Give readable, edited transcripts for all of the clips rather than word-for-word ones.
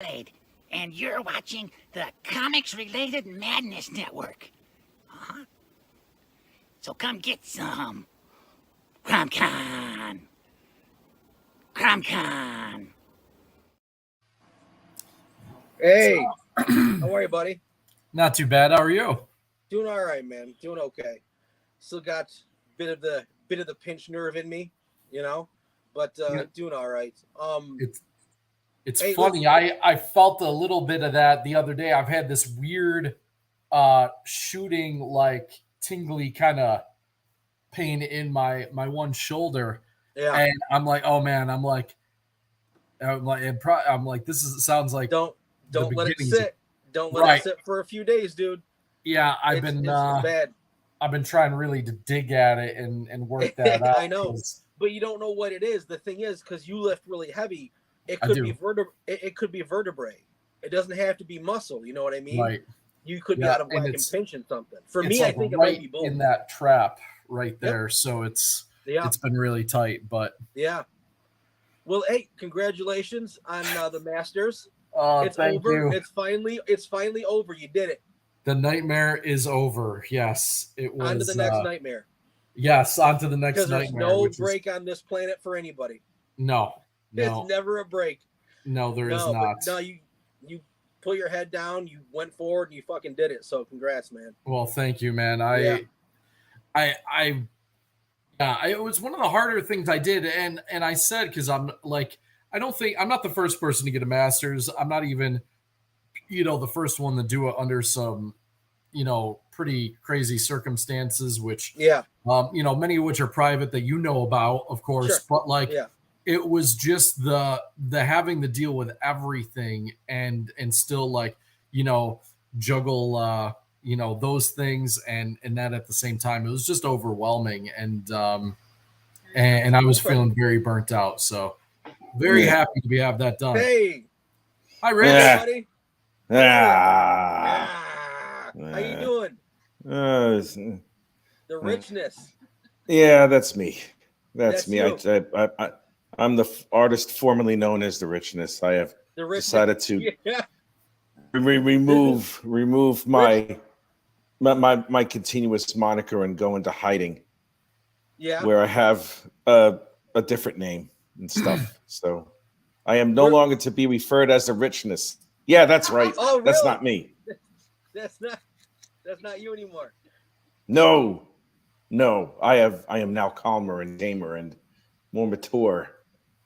And you're watching the Comics Related Madness Network. Uh-huh. So come get some. CromCon. CromCon. Hey, how are you, buddy? Not too bad. How are you? Doing all right, man. Doing okay. Still got bit of the pinch nerve in me, but doing all right. It's hey, funny. I felt a little bit of that the other day. I've had this weird shooting, like tingly kind of pain in my one shoulder, yeah. and I'm like, oh man, I'm like, this sounds like Don't the let it beginnings of- sit. Don't let it sit for a few days, dude. Yeah, It's bad. I've been trying really to dig at it and work that out. I know, but you don't know what it is. The thing is, because you lift really heavy, it I could do. be it could be vertebrae. It doesn't have to be muscle. You know what I mean? Right. You could be Yeah, out of and whack and pinching something. For It's me, like I think it right might be both. in that trap right there. So it's been really tight, but yeah. Well, hey, congratulations on the Masters. It's thank over. you. It's finally over. You did it. The nightmare is over. Yes, it was. On to the next nightmare. Yes, on to the next Because nightmare. there's no break on this planet for anybody. No. It's never a break. No, there is not. But no, you put your head down, you went forward, and you fucking did it. So congrats, man. Well, thank you, man. It was one of the harder things I did, and I said, because I'm like, I'm not the first person to get a master's. I'm not even, the first one to do it under some, pretty crazy circumstances, which, many of which are private that about, of course, sure. But it was just the having to deal with everything and still juggle, those things and that at the same time. It was just overwhelming, and I was feeling very burnt out. So very happy to have that done. Hey, hi, Rich. Buddy. How you doing? The richness. Yeah, that's me. That's me. You. I'm the artist formerly known as the richness. I have decided to remove my continuous moniker and go into hiding. Yeah. Where I have a different name and stuff. So I am no longer to be referred as the richness. Yeah, that's right. Oh, really? That's not me. That's not you anymore. No. I am now calmer and tamer and more mature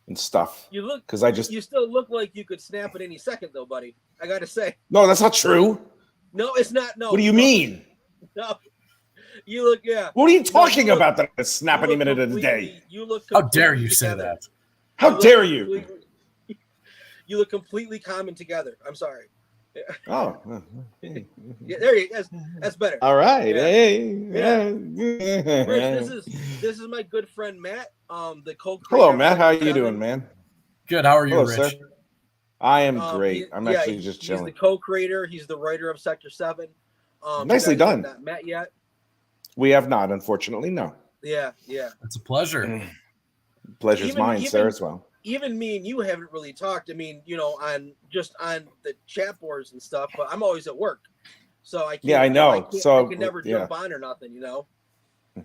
and stuff. You look because you still look like you could snap at any second though, buddy. I gotta say. No, that's not true. No, it's not. No. What do you mean? No. You look, What are you talking about that I snap any minute of the day? You look. How dare you say that? How dare you? You look completely calm and together. I'm sorry. Oh. Yeah, there you go. That's better. All right. Yeah. Hey. Rich, this is my good friend Matt. The co-creator. Hello, Matt. How are you doing, man? Good. How are you, Rich? Sir. I am great. I'm actually just chilling. He's the co-creator. He's the writer of Sector 7. Nicely done. Not met yet. We have not, unfortunately. No. Yeah. It's a pleasure. Pleasure's mine, sir, as well. Even me and you haven't really talked. I mean, on the chat boards and stuff. But I'm always at work, so I can't. Yeah, I know. I can never jump on or nothing.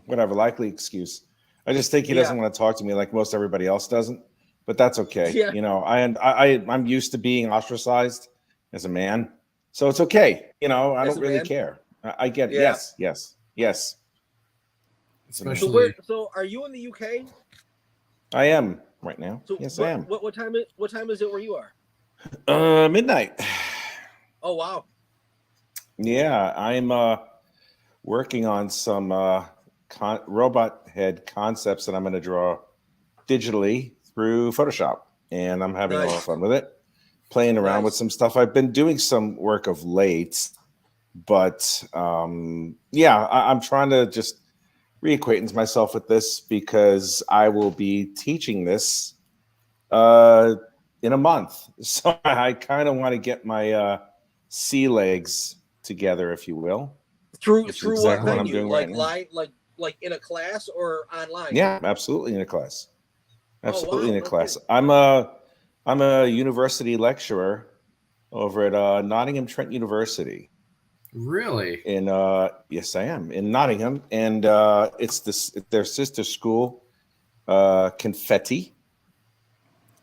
Whatever, likely excuse. I just think he doesn't want to talk to me like most everybody else doesn't. But that's okay. Yeah. I'm used to being ostracized as a man, so it's okay. I don't really care. I get it. Yeah. Yes. Especially. So are you in the UK? I am right now. So yes, I am. What time is it where you are? Midnight. Oh wow. Yeah, I'm working on some robot head concepts that I'm going to draw digitally through Photoshop, and I'm having a lot of fun with it, playing around with some stuff. I've been doing some work of late, but I'm trying to just reacquaintance myself with this because I will be teaching this in a month. So I kind of want to get my sea legs together, if you will. Through exactly what venue? I'm doing like right live, like in a class or online? Yeah, absolutely in a class. Absolutely in a class. I'm a university lecturer over at Nottingham Trent University. Really? In yes, I am in Nottingham, and it's their sister school, Confetti.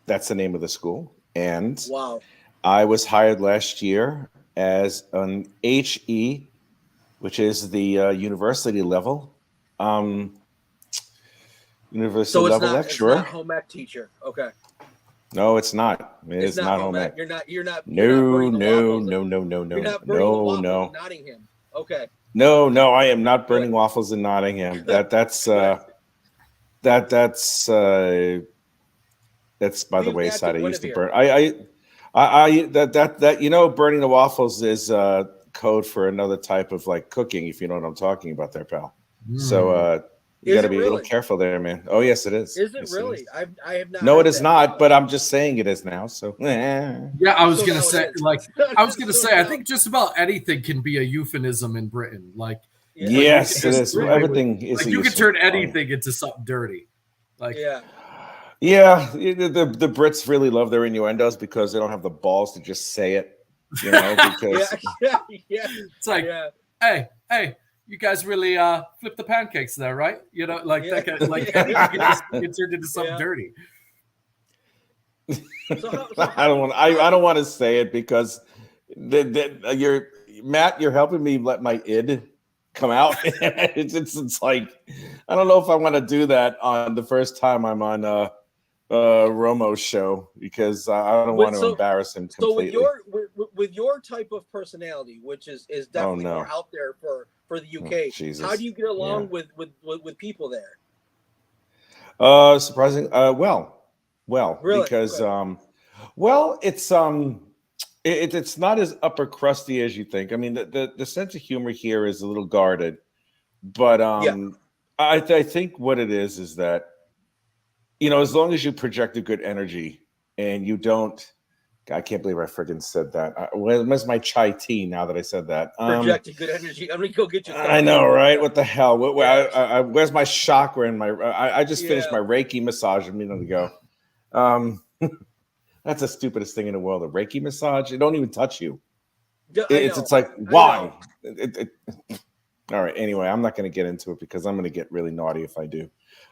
That's the name of the school, and Wow. I was hired last year as an HE, which is the university level, um, university So level it's not lecturer. home ec teacher. Okay. No, it's not. It It's is not not home home ec. ec. You're not No, burning the no, waffles. no, no, no, You're no, not burning the no, waffles in no, Nottingham. Okay. no. I am not Good. burning waffles in Nottingham. Good. That's Good. that's that's by the Leave that to wayside. I used to Guinevere. burn. That burning the waffles is code for another type of like cooking. If you know what I'm talking about, there, pal. So you Is got to it be a little really? careful there, man. Oh yes, it is. Is it Yes, really? is. I have not No, it heard is that. not. Wow. But I'm just saying it is now. So Yeah, I was So gonna now it say, is. like, I was gonna So say, I now- think just about anything can be a euphemism in Britain. Like, Yeah. like, you yes, can it just is. like, Everything is like a you can useful- turn anything into something dirty. Like, Yeah. Yeah, the Brits really love their innuendos because they don't have the balls to just say it. You know, because Yeah. Yeah. it's like, Yeah. hey, you guys really flip the pancakes there, right? You know, like Yeah. that kind, like anything can just get turned into something Yeah. dirty. So I don't want. I don't want to say it because you're Matt. You're helping me let my id come out. It's like I don't know if I want to do that on the first time I'm on Romo's show because I don't want to embarrass him So completely. with your type of personality, which is definitely more out there for the UK, Jesus. how do you get along with people there? Surprising. Well, Really? because Okay. it's not as upper crusty as you think. I mean, the sense of humor here is a little guarded, but I think what it is that as long as you project a good energy and you don't. I can't believe I friggin' said that. Where's my chai tea now that I said that? Projecting good energy. I'm gonna go get you. I know, right? What the hell? Where's my chakra and my? I just finished my Reiki massage a minute ago. That's the stupidest thing in the world. A Reiki massage. It don't even touch you. It's like why? All right. Anyway, I'm not going to get into it because I'm going to get really naughty if I do.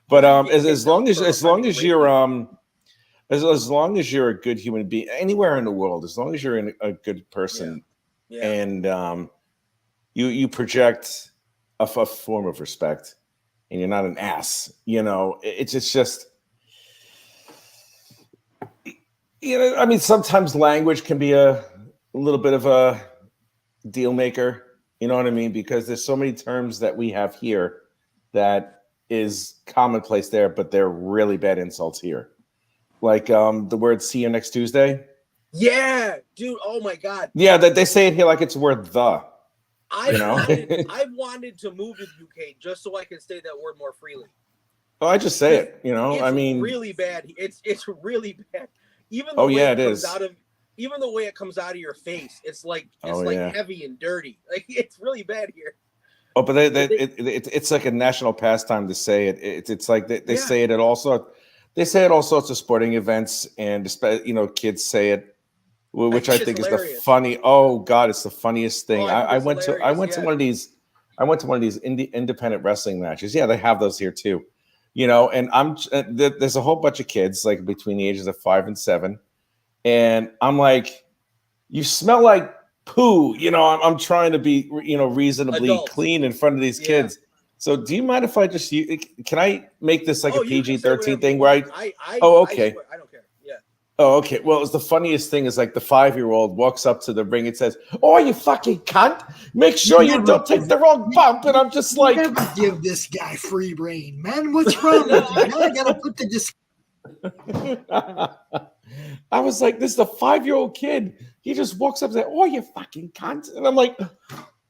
But as long as you're as long as you're a good human being anywhere in the world, as long as you're a good person, and you project a form of respect, and you're not an ass, it's just. I mean, sometimes language can be a little bit of a deal maker. You know what I mean? Because there's so many terms that we have here that is commonplace there, but they're really bad insults here. Like the word "see you next Tuesday." Yeah, dude. Oh my God. Yeah, they say it here like it's a word "the." I wanted to move to the UK just so I could say that word more freely. Oh, I just say it. It's I mean, really bad. It's really bad. Even even the way it comes out of your face, it's like heavy and dirty. Like it's really bad here. Oh, but it's like a national pastime to say it. It's like they say it at all sorts. They say it all sorts of sporting events, and kids say it, which I think is the funny. Oh God, it's the funniest thing. I went to one of these. I went to one of these independent wrestling matches. Yeah, they have those here too. And there's a whole bunch of kids like between the ages of 5 and 7, and I'm like, you smell like poo. I'm trying to be reasonably Adults. clean in front of these kids. So do you mind if I just can I make this like a PG-13 thing where okay. I don't care. Yeah. Oh, okay. Well, it's the funniest thing is like the 5-year-old walks up to the ring and says, "Oh, you fucking cunt! Make sure you don't take the wrong bump." And I'm just like, never give this guy free reign, man. What's wrong with you? Now I gotta put the I was like, this is a 5-year-old kid. He just walks up and says, "Oh, you fucking cunt!" And I'm like,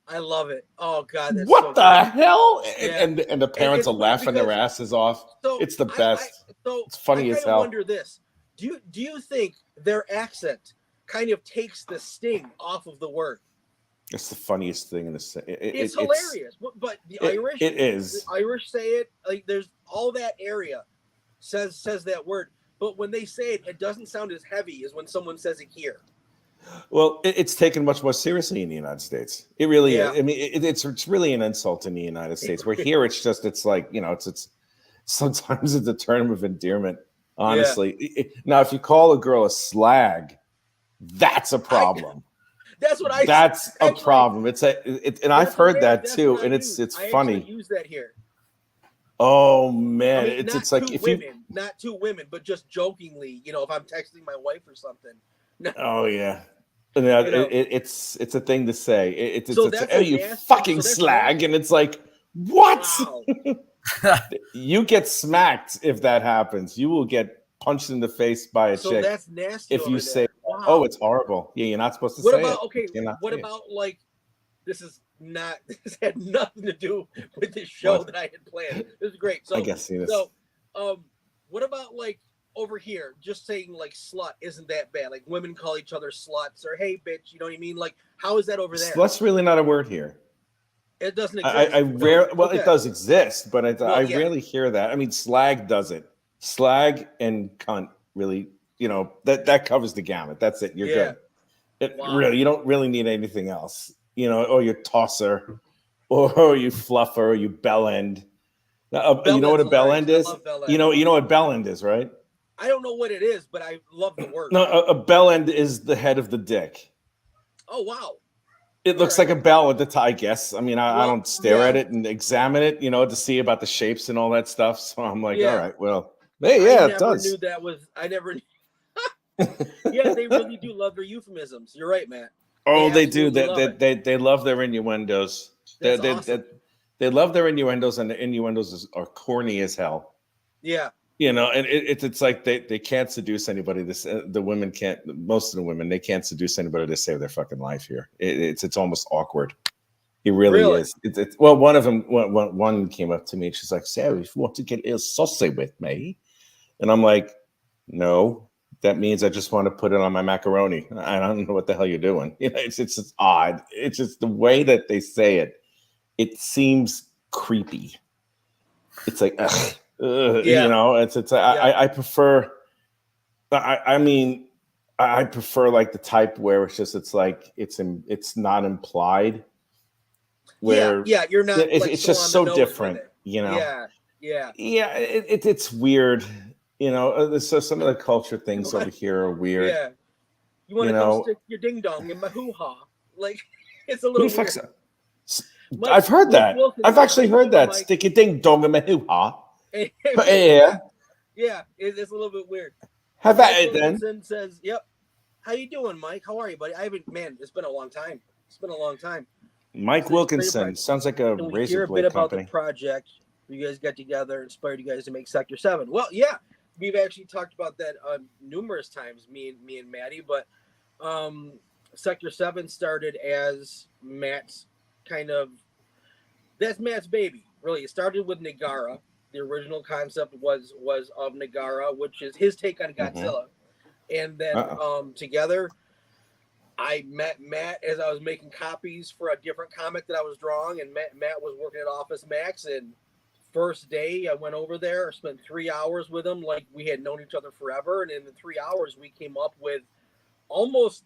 I love it. Oh God, that's what the hell? Yeah. And the parents are laughing their asses off. It's the best. It's funny as hell. I wonder this. Do you think their accent kind of takes the sting off of the word? It's the funniest thing in the. It's hilarious, but the Irish. It is. The Irish say it like there's all that area says that word, but when they say it, it doesn't sound as heavy as when someone says it here. Well, it's taken much more seriously in the United States. It really is. I mean, it's really an insult in the United States. Where here, it's like, it's sometimes it's a term of endearment. Honestly, now if you call a girl a slag, that's a problem. That's a problem. And I've heard that too, and it's funny. I use that here. Oh man, I mean, it's like if women, not to women, but just jokingly, if I'm texting my wife or something. No. Oh yeah. It's a thing to say. It's oh, you fucking slag, nasty. And it's like, what? Wow. You get smacked if that happens. You will get punched in the face by a chick. That's nasty. If you say, wow. Oh, it's horrible. Yeah, you're not supposed to say it. Okay, what about like this had nothing to do with this show that I had planned. This is great. So I guess what about like over here, just saying like slut isn't that bad. Like women call each other sluts or hey bitch, you know what I mean? Like how is that over there? Slut's really not a word here. It doesn't exist. It does exist, but I rarely hear that. I mean, slag does it. Slag and cunt really, that covers the gamut. That's it. You're good. Really, you don't really need anything else. Or you tosser, or you fluffer, or you bell end. You know what a bell end is? You know what bell end is, right? I don't know what it is, but I love the word. No, a bell end is the head of the dick. Oh, wow. It looks like a bell at the top, I guess. I mean, I don't stare at it and examine it, to see about the shapes and all that stuff. So I'm like, all right, well, hey, it does. I never knew. Yeah, they really do love their euphemisms. You're right, Matt. Oh, they do. They love their innuendos. Awesome. They love their innuendos, and the innuendos are corny as hell. Yeah. And it's like they can't seduce anybody. The women can't. Most of the women, they can't seduce anybody to save their fucking life here. It's almost awkward. It really is. Well, one of them, one came up to me and she's like, "Sarah, if you want to get ill saucy with me," and I'm like, "No, that means I just want to put it on my macaroni. I don't know what the hell you're doing." It's just odd. It's just the way that they say it. It seems creepy. It's like, ugh. I prefer. I prefer like the type where it's not implied. Where you're not. It's just so different, Yeah. It's weird, So some of the culture things over here are weird. Yeah. You want to come stick your ding dong in my hoo ha? Like it's a little weird. I've heard that. I've actually heard that. Stick your ding dong in my hoo ha. Yeah, it's a little bit weird. Have at it then. Says, "Yep, how you doing, Mike? How are you, buddy? It's been a long time. Mike Wilkinson sounds like a razor blade company. About the project you guys got together, inspired you guys to make Sector 7. Well, yeah, we've actually talked about that numerous times, me and Maddie. But Sector 7 started as Matt's that's Matt's baby. Really, it started with Nagara. The original concept was of Nagara, which is his take on Godzilla. And then together, I met Matt as I was making copies for a different comic that I was drawing, and Matt was working at Office Max. And first day I went over there, spent 3 hours with him like we had known each other forever. And in the 3 hours, we came up with almost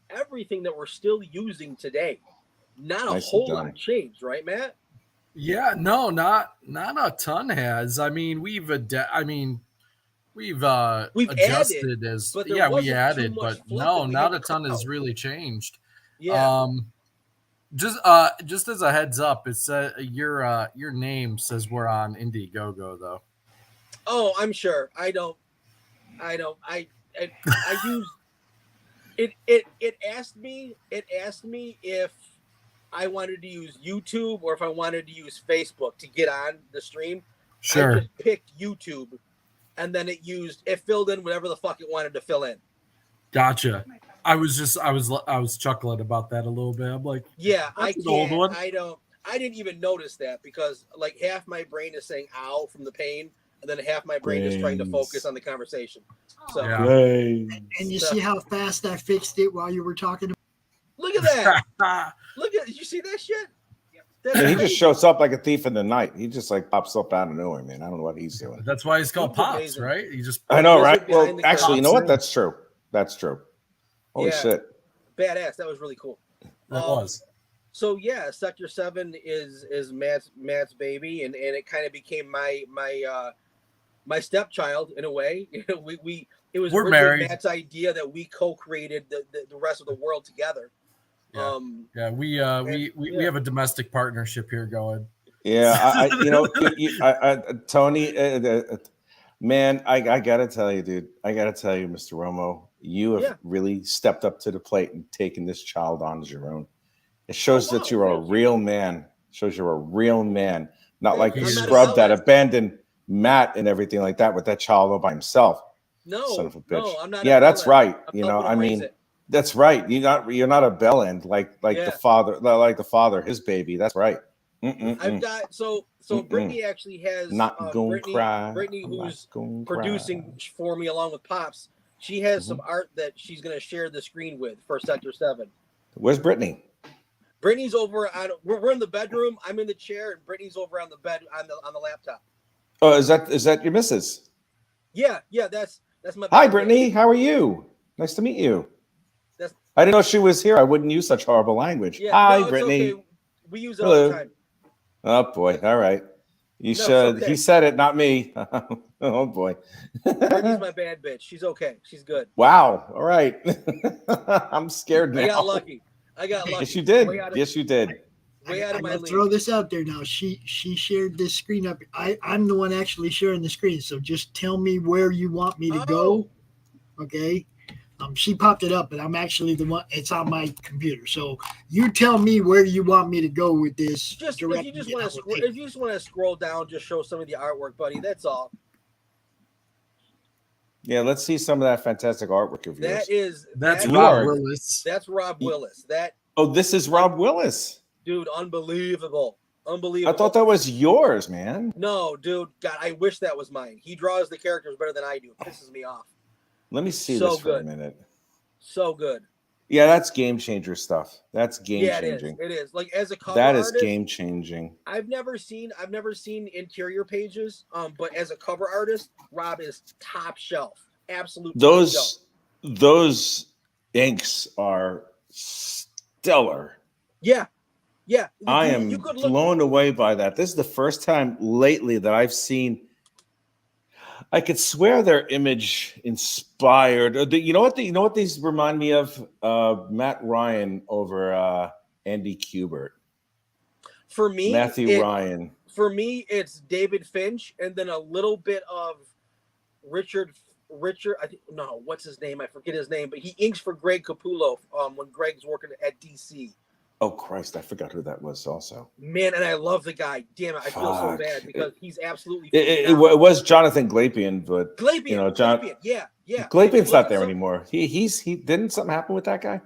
everything that we're still using today. Not a whole lot changed, right, Matt? Yeah, no, not a ton has. I mean, we've adjusted added, as we added, but no, not a ton has really changed. Yeah. Just as a heads up, it's your name says we're on Indiegogo though. Oh, I'm sure. I use it. It asked me if I wanted to use YouTube or if I wanted to use Facebook to get on the stream. Sure. I just picked YouTube, and then it filled in whatever the fuck it wanted to fill in. Gotcha. I was chuckling about that a little bit. I'm like, yeah, I can't. Old one. I didn't even notice that because like half my brain is saying "ow" from the pain, and then half my brain is trying to focus on the conversation. So, and you see how fast I fixed it while you were talking. Look at that! Did you see that shit? He just shows up like a thief in the night. He just like pops up out of nowhere, man. I don't know what he's doing. That's why he's called Pops, right? I know, right? Well, actually, you know what? That's true. Holy shit. Badass. That was really cool. That was. So yeah, Sector 7 is Matt's baby, and it kind of became my stepchild in a way. It was We're originally married. Matt's idea that we co-created the rest of the world together. Yeah. We have a domestic partnership here going. Yeah, Tony, man, I gotta tell you, dude. I gotta tell you, Mr. Romo, you have really stepped up to the plate and taken this child on as your own. It shows that you're a real man. Shows you're a real man, not like the scrub that abandoned Matt and everything like that with that child all by himself. No, son of a bitch. No, I'm not. Yeah, that's right. I'm that's right. You're not a bell end like the father, his baby. That's right. I've got so Brittany actually has Brittany who's producing for me along with Pops. She has some art that she's gonna share the screen with for Sector 7. Where's Brittany? Brittany's over on. We're in the bedroom. I'm in the chair, and Brittany's over on the bed on the laptop. Oh, is that your missus? Yeah, that's my. Hi, Brittany. How are you? Nice to meet you. I didn't know she was here. I wouldn't use such horrible language. Yeah, hi, Brittany. Okay. We use it all the time. Oh boy. All right. You should. Okay. He said it, not me. Oh boy. Brittany's my bad bitch. She's okay. She's good. Wow. All right. I'm scared now. I got lucky. Yes, you did. Yes, you did. Way out of my league. Throw this out there now. She shared this screen up. I'm the one actually sharing the screen. So just tell me where you want me to go. Okay. She popped it up, but I'm actually the one. It's on my computer. So you tell me where you want me to go with this. If you just want to scroll down, just show some of the artwork, buddy. That's all. Yeah, let's see some of that fantastic artwork of yours. That's Rob Willis. That's Rob Willis. This is Rob Willis. Dude, unbelievable. I thought that was yours, man. No, dude. God, I wish that was mine. He draws the characters better than I do. It pisses me off. Let me see this for a minute. So good. Yeah, that's game changer stuff. That's game changing. It is. Like as a cover that is artist, game changing. I've never seen interior pages. But as a cover artist, Rob is top shelf. Absolute. Those inks are stellar. Yeah. I am blown away by that. This is the first time lately that I've seen. I could swear they're image inspired. You know what these remind me of? Matt Ryan over Andy Kubert. For me, Matthew Ryan. For me, it's David Finch, and then a little bit of Richard. What's his name? I forget his name, but he inks for Greg Capullo when Greg's working at DC. Oh Christ, I forgot who that was also. Man, and I love the guy. Damn it, I feel so bad because he's absolutely it was Jonathan Glapian, but Glapian, yeah. Glapian's not there anymore. He didn't something happen with that guy?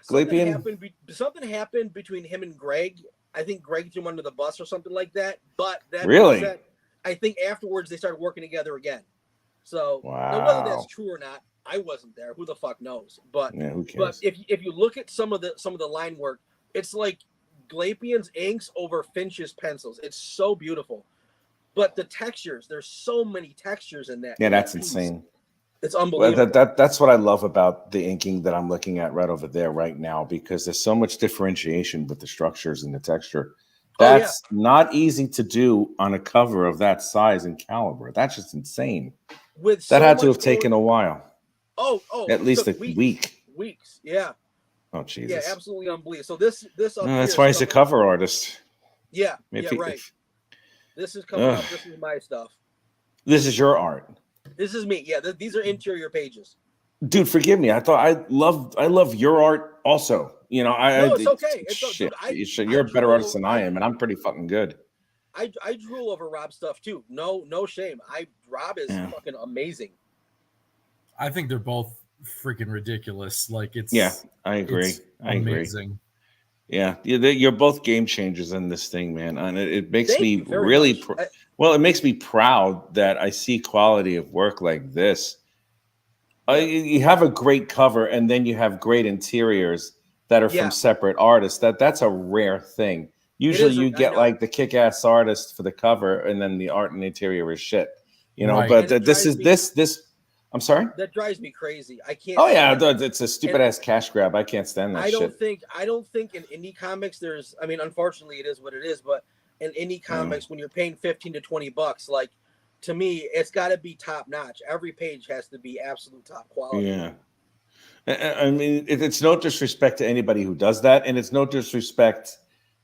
Something happened between him and Greg. I think Greg threw him under the bus or something like that. But that really, I think afterwards they started working together again. So wow. Whether that's true or not, I wasn't there. Who the fuck knows? But who cares? But if you look at some of the line work, it's like Glapian's inks over Finch's pencils. It's so beautiful. But the textures, there's so many textures in that. Yeah, that's insane. It's unbelievable. That's what I love about the inking that I'm looking at right over there right now, because there's so much differentiation with the structures and the texture. That's not easy to do on a cover of that size and caliber. That's just insane. That had to have taken a while. At least a week. Weeks, yeah. Oh Jesus. Yeah, absolutely unbelievable. So this that's why he's a cover artist. Yeah, right. This is coming up. This is my stuff. This is your art. This is me. Yeah, these are interior pages. Dude, forgive me. I thought I love your art also. It's okay. Shit, you're a better artist than I am, and I'm pretty fucking good. I drool over Rob's stuff too. No shame. Rob is fucking amazing. I think they're both freaking ridiculous. Like it's I agree. Amazing. Yeah, you're both game changers in this thing, man, and it makes me really it makes me proud that I see quality of work like this. You have a great cover, and then you have great interiors that are from separate artists. That's a rare thing. Usually, you get like the kick-ass artist for the cover, and then the art and the interior is shit. Right. But this I'm sorry. That drives me crazy. I can't. Oh yeah, it's a stupid ass cash grab. I can't stand that shit. I don't think in indie comics there's. I mean, unfortunately, it is what it is. But in indie comics, when you're paying $15 to $20, like to me, it's got to be top notch. Every page has to be absolute top quality. Yeah. I mean, it's no disrespect to anybody who does that, and it's no disrespect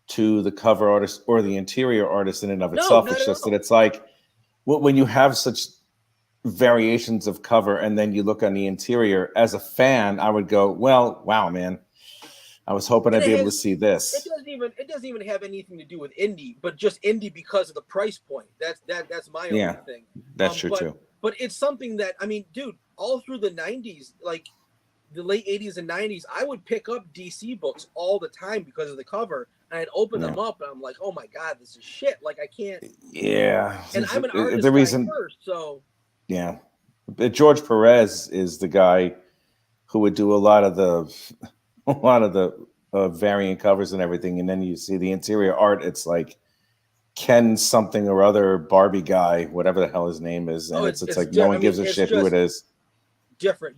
to the cover artist or the interior artist in and of itself. It's just that it's like when you have such variations of cover and then you look on the interior, as a fan, I would go, well, wow, man, I was hoping I'd be able to see this. It doesn't even have anything to do with indie, but just indie because of the price point. That's my only thing. That's true too. But it's something that, I mean, dude, all through the 90s, like the late 80s and 90s, I would pick up DC books all the time because of the cover, and I'd open them up and I'm like, oh my god, this is shit. Like I can't. Yeah. And I'm an artist guy first, so. Yeah, George Perez is the guy who would do a lot of the variant covers and everything, and then you see the interior art. It's like Ken something or other Barbie guy, whatever the hell his name is, and it's like no one gives a shit who it is. Different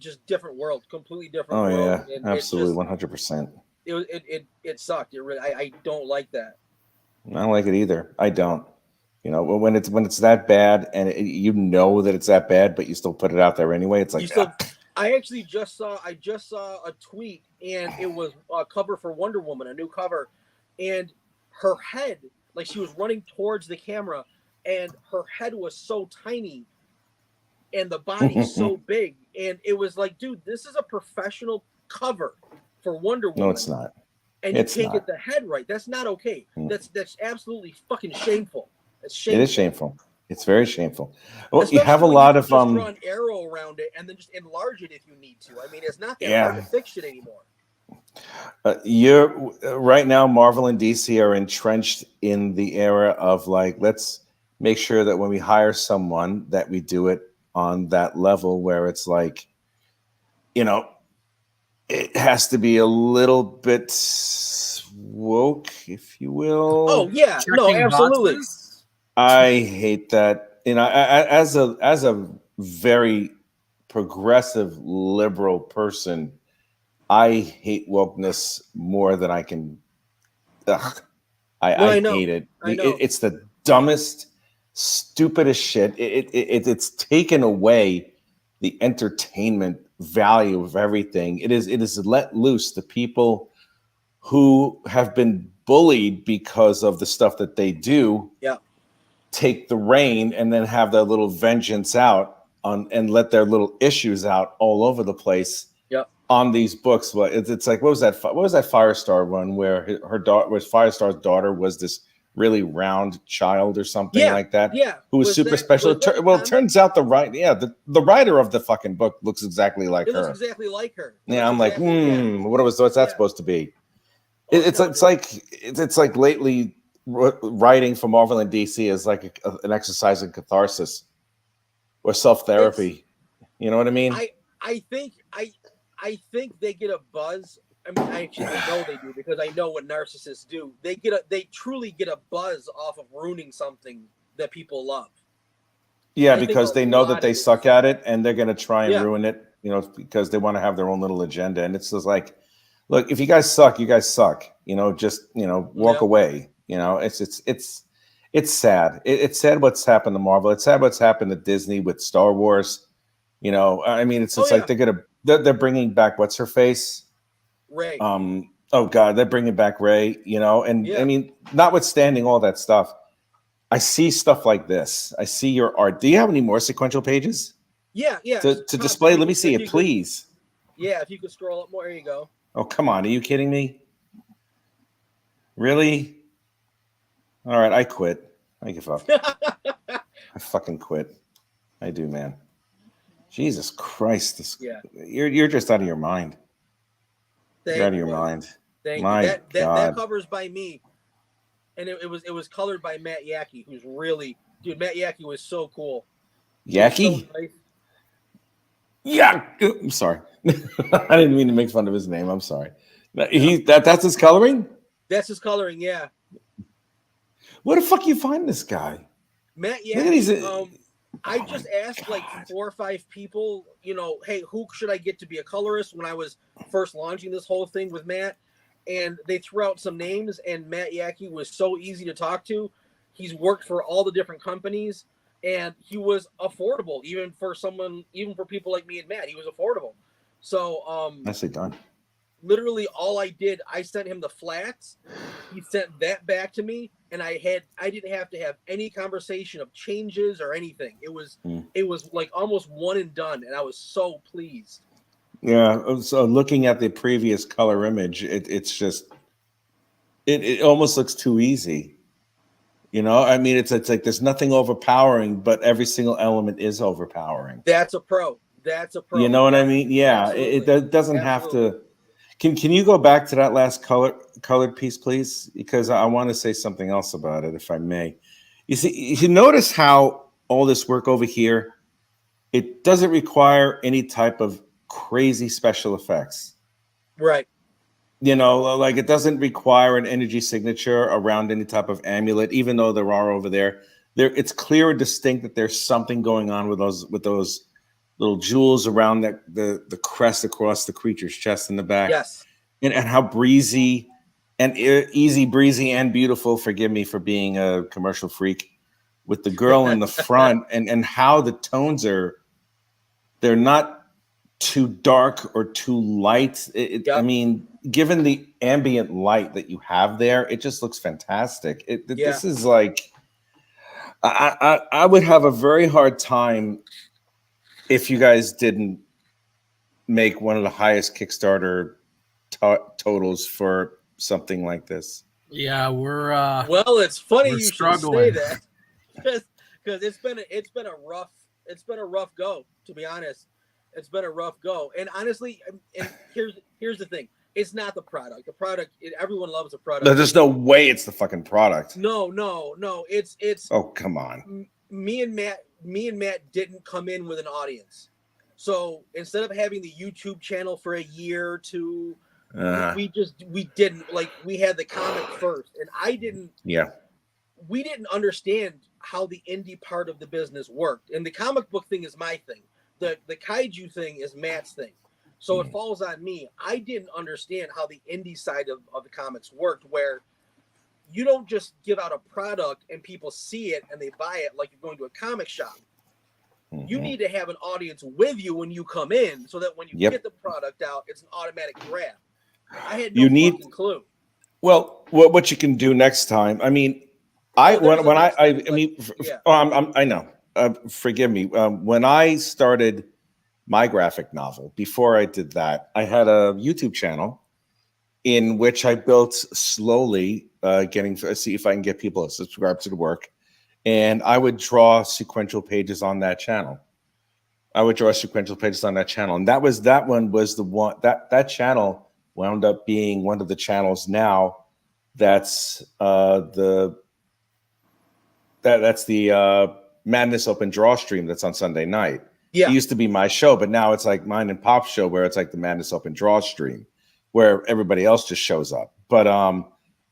world, completely different. Oh world. yeah, and absolutely, 100%. It sucked. I don't like that. I don't like it either. I don't. You know, when it's that bad, and you know that it's that bad, but you still put it out there anyway. It's like I actually just saw a tweet, and it was a cover for Wonder Woman, a new cover, and her head, like she was running towards the camera, and her head was so tiny, and the body so big, and it was like, dude, this is a professional cover for Wonder Woman. No, it's not. And you can't get the head right. That's not okay. That's absolutely fucking shameful. It is shameful. It's very shameful. Well, especially you have a lot of draw an arrow around it and then just enlarge it if you need to. I mean, it's not that hard to fix it anymore. You're right now. Marvel and DC are entrenched in the era of like, let's make sure that when we hire someone that we do it on that level where it's like, you know, it has to be a little bit woke, if you will. Oh yeah, no, absolutely. I hate that. You know, as a very progressive liberal person, I hate wokeness more than I can. I hate it. It's the dumbest, stupidest shit. It's taken away the entertainment value of everything. It is let loose the people who have been bullied because of the stuff that they do. Yeah. Take the reign and then have their little vengeance out on and let their little issues out all over the place. Yep. On these books. But it's like, what was that Firestar one where her daughter was Firestar's daughter was this really round child or something like that? Yeah. Who was super special. It turns out the writer of the fucking book looks exactly like her. It looks exactly like her. Yeah, I'm like, what's that supposed to be? It's like lately writing for Marvel and DC is like an exercise in catharsis or self-therapy. You know what I mean? I think they get a buzz. I mean, I know they do because I know what narcissists do. They truly get a buzz off of ruining something that people love. Yeah, because they know that they suck at it and they're going to try and ruin it, you know, because they want to have their own little agenda. And it's just like, look, if you guys suck, you guys suck. You know, just, you know, walk away. You know, it's sad. It's sad what's happened to Marvel. It's sad what's happened to Disney with Star Wars. You know, I mean, it's like they're bringing back what's her face, Ray. Oh God, they're bringing back Ray. You know, and I mean, notwithstanding all that stuff, I see stuff like this. I see your art. Do you have any more sequential pages? Yeah. To display. Let me see it, please. If you could scroll up more. There you go. Oh, come on. Are you kidding me? Really? All right, I quit. I give up. I fucking quit. I do, man. Jesus Christ. You're just out of your mind. You're out of your mind. Thank you. That covers by me. And it was colored by Matt Yackey, who's really, dude, Matt Yackey was so cool. Yackey? So nice. Yeah. I'm sorry. I didn't mean to make fun of his name. I'm sorry. That's his coloring? That's his coloring, yeah. Where the fuck you find this guy? Matt Yackey. I just asked like 4 or 5 people, hey, who should I get to be a colorist when I was first launching this whole thing with Matt? And they threw out some names, and Matt Yackey was so easy to talk to. He's worked for all the different companies, and he was affordable, even for people like me and Matt. He was affordable. So nicely done. Literally all I did, I sent him the flats. He sent that back to me, and I didn't have to have any conversation of changes or anything. It was like almost one and done, and I was so pleased. Yeah. So looking at the previous color image, it's just it almost looks too easy. I mean, it's like there's nothing overpowering, but every single element is overpowering. That's a pro. That's a pro. You know what I mean? Yeah. It doesn't have to. Can you go back to that last colored piece, please? Because I want to say something else about it, if I may. You see, you notice how all this work over here, it doesn't require any type of crazy special effects. Right. Like it doesn't require an energy signature around any type of amulet, even though there are over there. It's clear and distinct that there's something going on with those little jewels around the crest across the creature's chest in the back. Yes. And how breezy and easy breezy and beautiful, forgive me for being a commercial freak, with the girl in the front and how the tones they're not too dark or too light. I mean, given the ambient light that you have there, it just looks fantastic. This is like, I would have a very hard time if you guys didn't make one of the highest Kickstarter totals for something like this. Yeah, we're well, it's funny you struggling. should say that, because it's been a rough go, to be honest. It's been a rough go, and honestly, and here's the thing: it's not the product. The product, everyone loves the product. There's no way it's the fucking product. No. It's. Oh, come on. Me and Matt didn't come in with an audience, so instead of having the YouTube channel for a year or two, we didn't, like, we had the comic first, and I didn't. Yeah. We didn't understand how the indie part of the business worked, and the comic book thing is my thing. The kaiju thing is Matt's thing. So it falls on me. I didn't understand how the indie side of the comics worked, where you don't just give out a product and people see it and they buy it like you're going to a comic shop. You need to have an audience with you when you come in, so that when you get the product out, it's an automatic grab. I had no fucking clue. Well, what you can do next time, I mean, I know. Forgive me. When I started my graphic novel, before I did that, I had a YouTube channel in which I built slowly, see if I can get people to subscribe to the work. And I would draw sequential pages on that channel. And that one was the one that channel wound up being one of the channels now that's the Madness Open Draw stream that's on Sunday night. Yeah. It used to be my show, but now it's like mine and Pop's show, where it's like the Madness Open Draw stream, where everybody else just shows up. But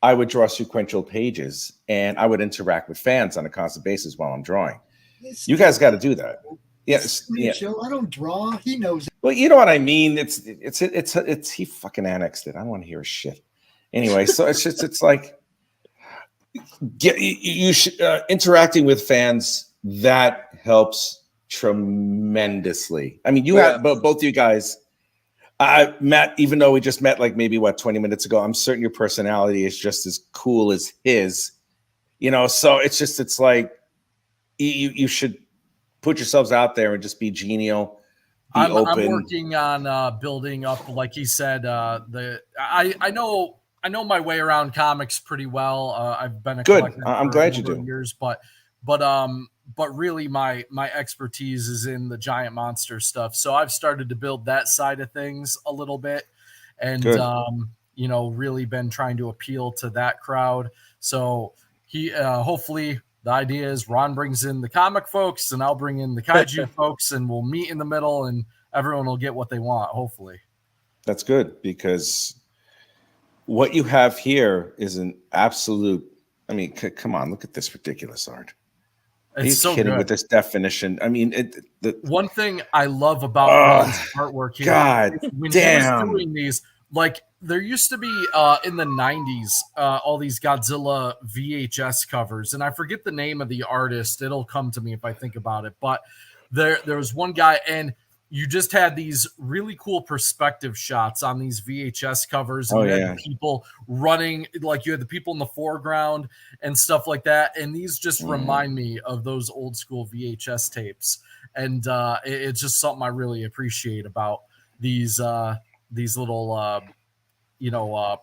I would draw sequential pages, and I would interact with fans on a constant basis while I'm drawing. You guys got to do that. Yes. Yeah. Show. I don't draw. He knows. Well, you know what I mean. It's he fucking annexed it. I don't want to hear his shit. Anyway, so it's like interacting with fans, that helps tremendously. I mean, you have both you guys. Matt, even though we just met like maybe 20 minutes ago, I'm certain your personality is just as cool as his. So it's like you should put yourselves out there and just be genial. I'm working on building up, like he said. I know my way around comics pretty well. I've been a collector I'm for glad a you number do. of years, but really my expertise is in the giant monster stuff. So I've started to build that side of things a little bit, and really been trying to appeal to that crowd. So he hopefully the idea is Ron brings in the comic folks and I'll bring in the kaiju folks, and we'll meet in the middle and everyone will get what they want, hopefully. That's good, because what you have here is an absolute, I mean, come on, look at this ridiculous art. Are you so kidding good. with this definition? I mean, One thing I love about Ron's artwork here, God when damn. he was doing these, like there used to be in the 90s all these Godzilla VHS covers, and I forget the name of the artist. It'll come to me if I think about it. But there was one guy, and you just had these really cool perspective shots on these VHS covers, and you had the people running, like you had the people in the foreground and stuff like that. And these just remind me of those old school VHS tapes. And it's just something I really appreciate about these little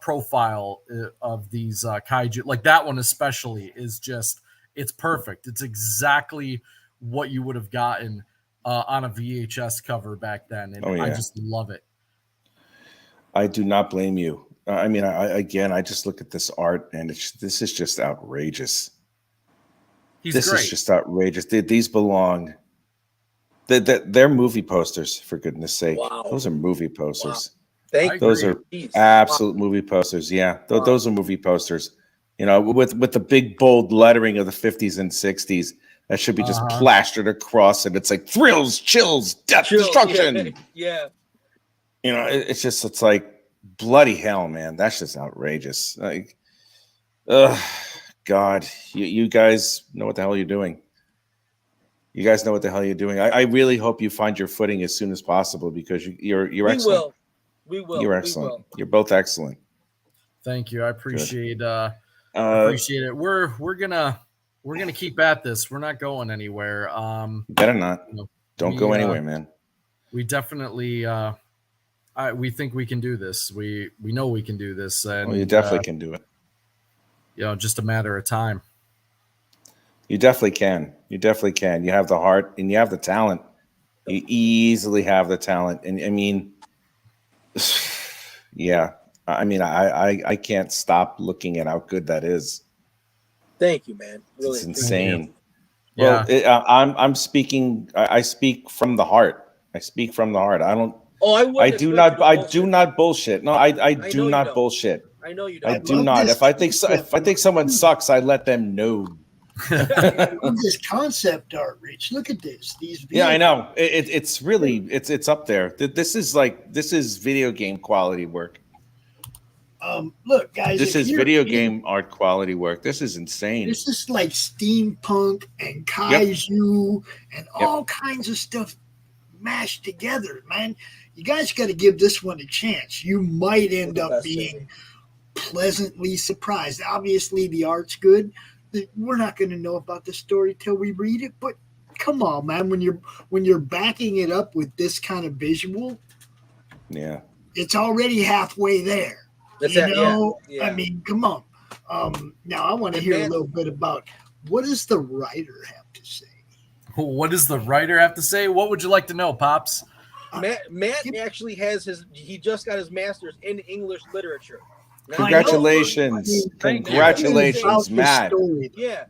profile of these kaiju. Like that one especially is just, it's perfect. It's exactly what you would have gotten on a VHS cover back then, and I just love it. I do not blame you. I mean, I just look at this art, and this is just outrageous. This is just outrageous. These belong. They're movie posters, for goodness sake. Wow. Those are movie posters. Wow. Those are absolute movie posters. Yeah, those are movie posters. You know, with the big bold lettering of the 50s and 60s. That should be just plastered across it. It's like thrills, chills, death, destruction. Yeah. You know, it's like bloody hell, man. That's just outrageous. Like, God, you guys know what the hell you're doing. You guys know what the hell you're doing. I really hope you find your footing as soon as possible, because you're excellent. We will. You're excellent. You're both excellent. Thank you. I appreciate appreciate it. We're gonna keep at this. We're not going anywhere. Better not. Don't go anywhere, man. We definitely we think we can do this. We know we can do this, and you definitely can do it. You know, just a matter of time. You definitely can. You definitely can. You have the heart and you have the talent. You easily have the talent. And I mean, yeah. I mean, I can't stop looking at how good that is. Thank you, man. Really, it's insane. Yeah. Well, I'm speaking. I speak from the heart. I speak from the heart. I don't. Oh, I do not bullshit. No, I do not bullshit. I know you don't. I do not. If I think someone sucks, I let them know. This concept art, Rich. Look at this. These. Yeah, I know. It's really it's up there. This is video game quality work. Look, guys. This is video game art quality work. This is insane. This is like steampunk and kaiju and all kinds of stuff mashed together, man. You guys got to give this one a chance. You might end up being pleasantly surprised. Obviously, the art's good. We're not going to know about the story till we read it, but come on, man. When you're backing it up with this kind of visual, it's already halfway there. I mean, come on. Now I want to hear a little bit about what does the writer have to say. What does the writer have to say? What would you like to know, Pops? Matt actually has he just got his master's in English literature. Congratulations. Congratulations, Matt. Yeah.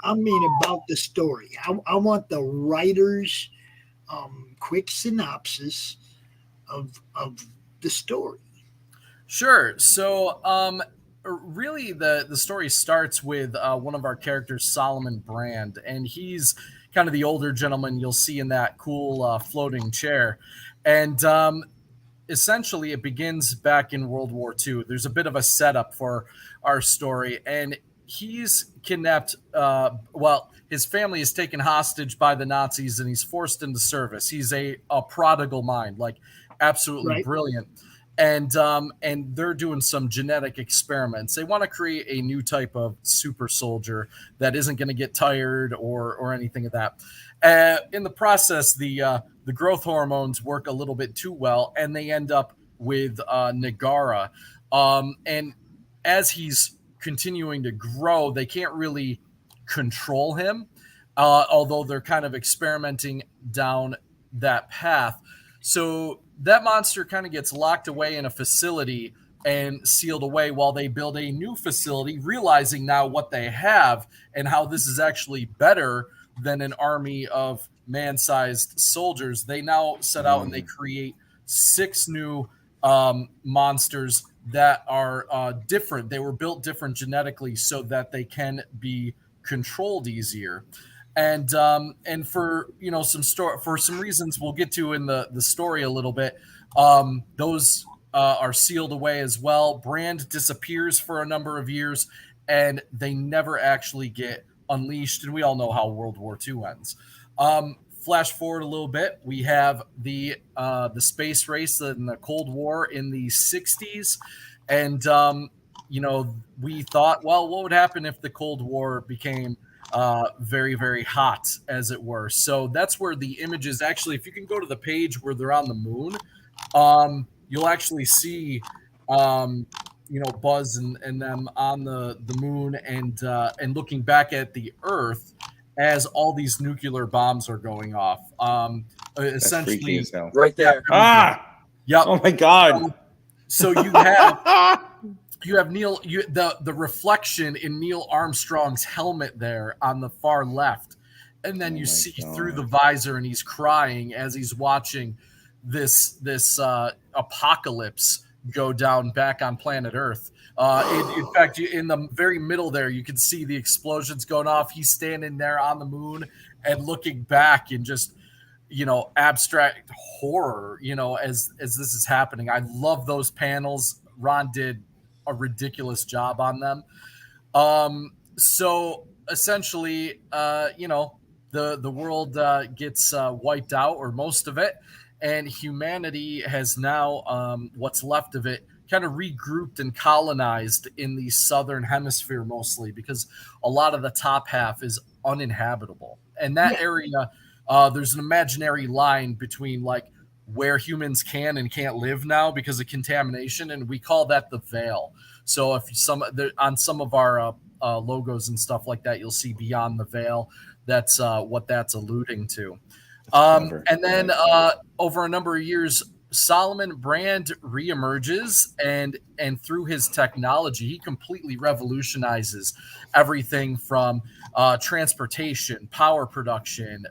I mean about the story. I want the writer's quick synopsis of the story. Sure. So really the story starts with one of our characters, Solomon Brand, and he's kind of the older gentleman you'll see in that cool floating chair. And essentially it begins back in World War II. There's a bit of a setup for our story, and he's kidnapped. His family is taken hostage by the Nazis, and he's forced into service. He's a prodigal mind, like absolutely brilliant. And they're doing some genetic experiments. They want to create a new type of super soldier that isn't going to get tired or anything of that. In the process, the growth hormones work a little bit too well, and they end up with Nagara. And as he's continuing to grow, they can't really control him, although they're kind of experimenting down that path. So that monster kind of gets locked away in a facility and sealed away while they build a new facility, realizing now what they have and how this is actually better than an army of man-sized soldiers. They now set out and they create 6 new monsters that are different. They were built different genetically so that they can be controlled easier. and for for some reasons we'll get to in the story a little bit, those are sealed away as well. Brand disappears for a number of years, and they never actually get unleashed. And we all know how World War II ends. Flash forward a little bit, we have the space race and the Cold War in the 60s, and we thought, well, what would happen if the Cold War became very, very hot, as it were? So that's where the images actually, if you can go to the page where they're on the moon, you'll actually see Buzz and them on the moon, and looking back at the Earth as all these nuclear bombs are going off. Essentially, right there. Yep. Oh my God. So you have Neil, the reflection in Neil Armstrong's helmet there on the far left, and then you see through the visor, and he's crying as he's watching this apocalypse go down back on planet Earth. In fact, in the very middle there, you can see the explosions going off. He's standing there on the moon and looking back in just, abstract horror, as this is happening. I love those panels. Ron did a ridiculous job on them. So essentially, the world gets wiped out, or most of it, and humanity has now, what's left of it, kind of regrouped and colonized in the southern hemisphere mostly, because a lot of the top half is uninhabitable. And that area, there's an imaginary line between like where humans can and can't live now because of contamination, and we call that the veil. So if on some of our logos and stuff like that, you'll see beyond the veil. That's what that's alluding to. And then over a number of years, Solomon Brand reemerges, and through his technology, he completely revolutionizes everything from transportation, power production,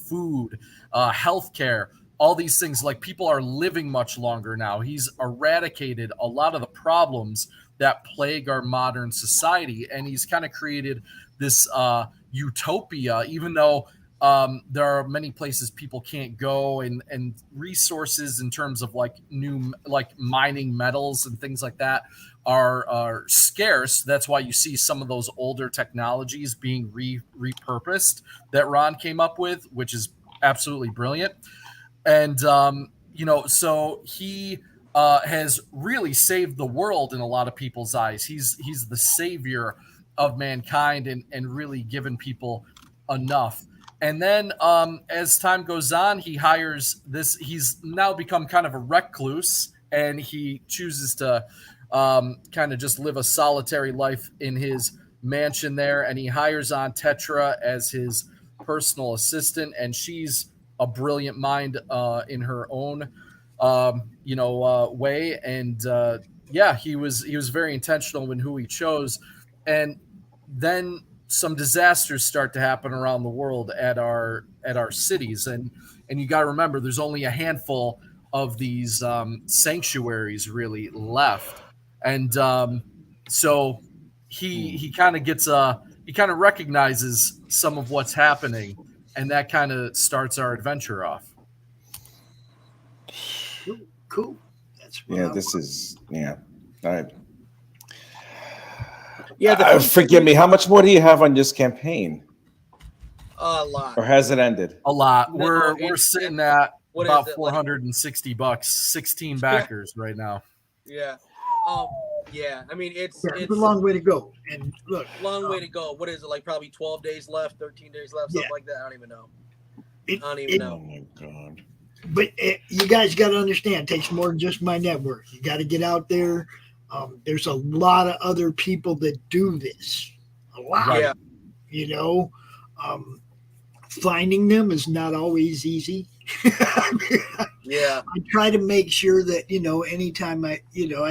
food, healthcare, all these things. Like, people are living much longer now. He's eradicated a lot of the problems that plague our modern society, and he's kind of created this utopia, even though there are many places people can't go, and resources in terms of like mining metals and things like that are scarce. That's why you see some of those older technologies being repurposed that Ron came up with, which is absolutely brilliant. And so he has really saved the world in a lot of people's eyes. He's the savior of mankind, and really given people enough. And then as time goes on, he hires this. He's now become kind of a recluse, and he chooses to kind of just live a solitary life in his mansion there. And he hires on Tetra as his personal assistant, and she's a brilliant mind in her own way. And he was very intentional in who he chose. And then some disasters start to happen around the world at our cities, and you got to remember, there's only a handful of these sanctuaries really left, and so he kind of recognizes some of what's happening, and that kind of starts our adventure off. Cool. That's forgive me. How much more do you have on this campaign? A lot. Or has it ended? A lot. We're sitting at about $460, 16 backers right now. Yeah. I mean, it's a long way to go. And look, long way to go. What is it, like probably 12 days left, 13 days left, something like that? I don't even know. Oh my God. But you guys got to understand, it takes more than just my network. You got to get out there. There's a lot of other people that do this. A lot. Yeah. Finding them is not always easy. I try to make sure that, anytime I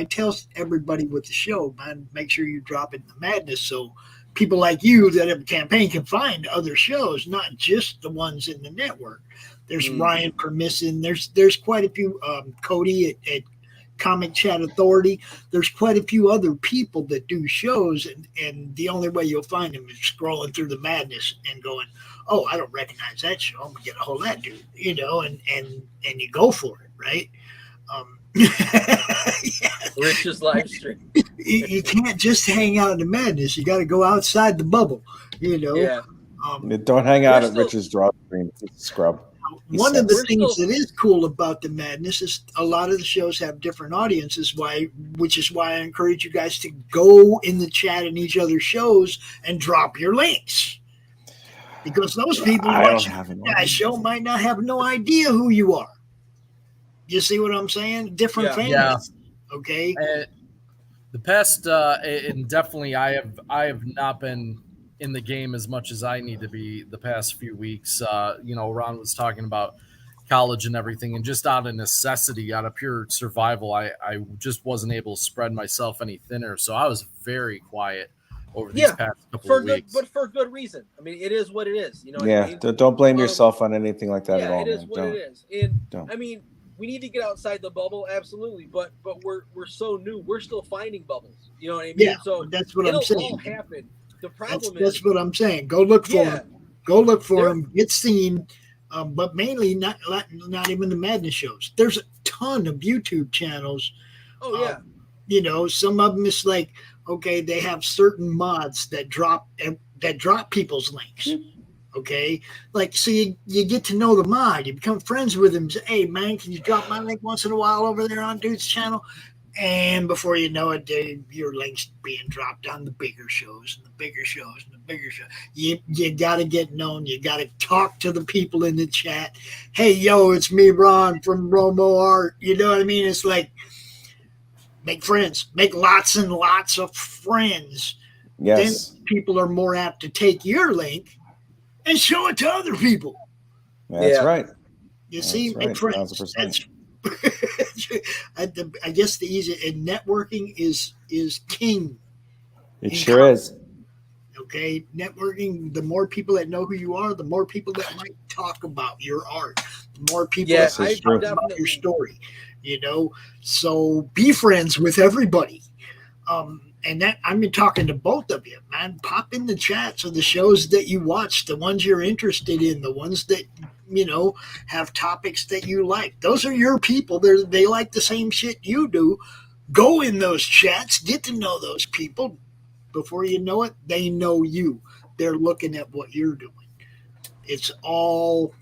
tell everybody with the show, man, make sure you drop in the madness so people like you that have a campaign can find other shows, not just the ones in the network. There's Ryan Permisson. There's quite a few. Cody at Comic Chat Authority. There's quite a few other people that do shows, and the only way you'll find them is scrolling through the madness and going, "Oh, I don't recognize that show. I'm gonna get a hold of that dude," and you go for it, right? Yeah. Rich's live stream. You can't just hang out in the madness. You got to go outside the bubble, Yeah. Don't hang out at Rich's draw screen. It's a scrub. One of the things that is cool about the madness is a lot of the shows have different audiences, which is why I encourage you guys to go in the chat in each other's shows and drop your links. Because those people watching that show might not have no idea who you are. You see what I'm saying? Different families. Yeah. Okay. The past, and definitely, I have not been in the game as much as I need to be the past few weeks. Ron was talking about college and everything, and just out of necessity, out of pure survival, I just wasn't able to spread myself any thinner. So I was very quiet over these past couple of weeks. But for good reason. I mean, it is what it is. You know. Yeah. What I mean? Don't blame yourself on anything like that at all. It is what it is. And don't. I mean, we need to get outside the bubble, absolutely. But we're so new. We're still finding bubbles. You know what I mean? Yeah. So that's what I'm saying. It'll all happen. The problem that's what I'm saying. Go look for them. Go look for them. Get seen. But mainly not even the madness shows. There's a ton of YouTube channels. Oh yeah. Some of them is like, okay, they have certain mods that drop people's links. Okay, like so you get to know the mod, you become friends with him. Say, hey man, can you drop my link once in a while over there on dude's channel? And before you know it, your links being dropped on the bigger shows and the bigger shows and the bigger shows. You got to get known. You got to talk to the people in the chat. Hey, yo, it's me, Ron from Romoart. You know what I mean? It's like make friends. Make lots and lots of friends. Yes. Then people are more apt to take your link and show it to other people. That's right. You see, make friends. 1,000%. I guess the easy and networking is king. It sure is. Okay, networking. The more people that know who you are, the more people that might talk about your art. The more people that might talk about your story. So be friends with everybody. And that I've been talking to both of you, man. Pop in the chats of the shows that you watch, the ones you're interested in, the ones that have topics that you like. Those are your people. They like the same shit you do. Go in those chats, get to know those people. Before you know it, they know you. They're looking at what you're doing. It's all,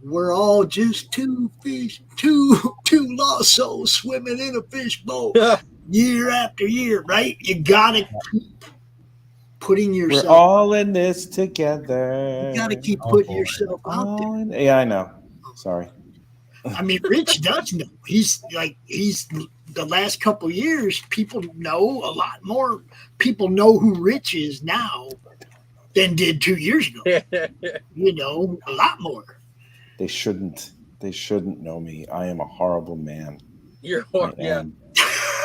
we're all just two fish, two lost souls swimming in a fishbowl year after year, right? You gotta keep putting yourself. We're all in this together. You gotta keep putting yourself out there. Yeah, I know. Sorry. I mean, Rich does know. He's the last couple of years, people know a lot more. People know who Rich is now than did 2 years ago. A lot more. They shouldn't know me. I am a horrible man. You're horrible.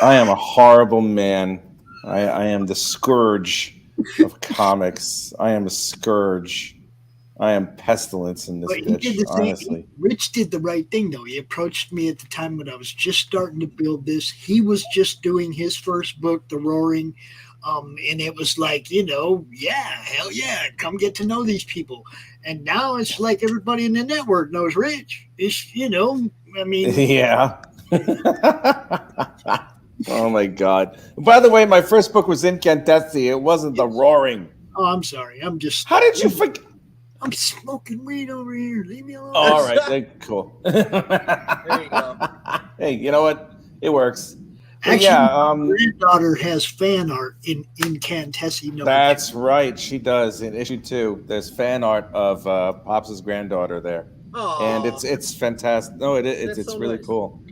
I am a horrible man. I am the scourge of comics. I am a scourge. I am pestilence in this bitch, honestly. Rich did the right thing, though. He approached me at the time when I was just starting to build this. He was just doing his first book, The Roaring. And it was like, hell yeah, come get to know these people. And now it's like everybody in the network knows Rich. It's, I mean. Yeah. Oh, my God. By the way, my first book was Incandescent. It wasn't The Roaring. Oh, I'm sorry. How did you forget? I'm smoking weed over here. Leave me alone. All right. Cool. There you go. Hey, you know what? It works. Actually, my granddaughter has fan art in Incandescent. That's right. She does. In issue 2, there's fan art of Pops' granddaughter there. Aww. And it's fantastic. No, it's so really nice. Cool.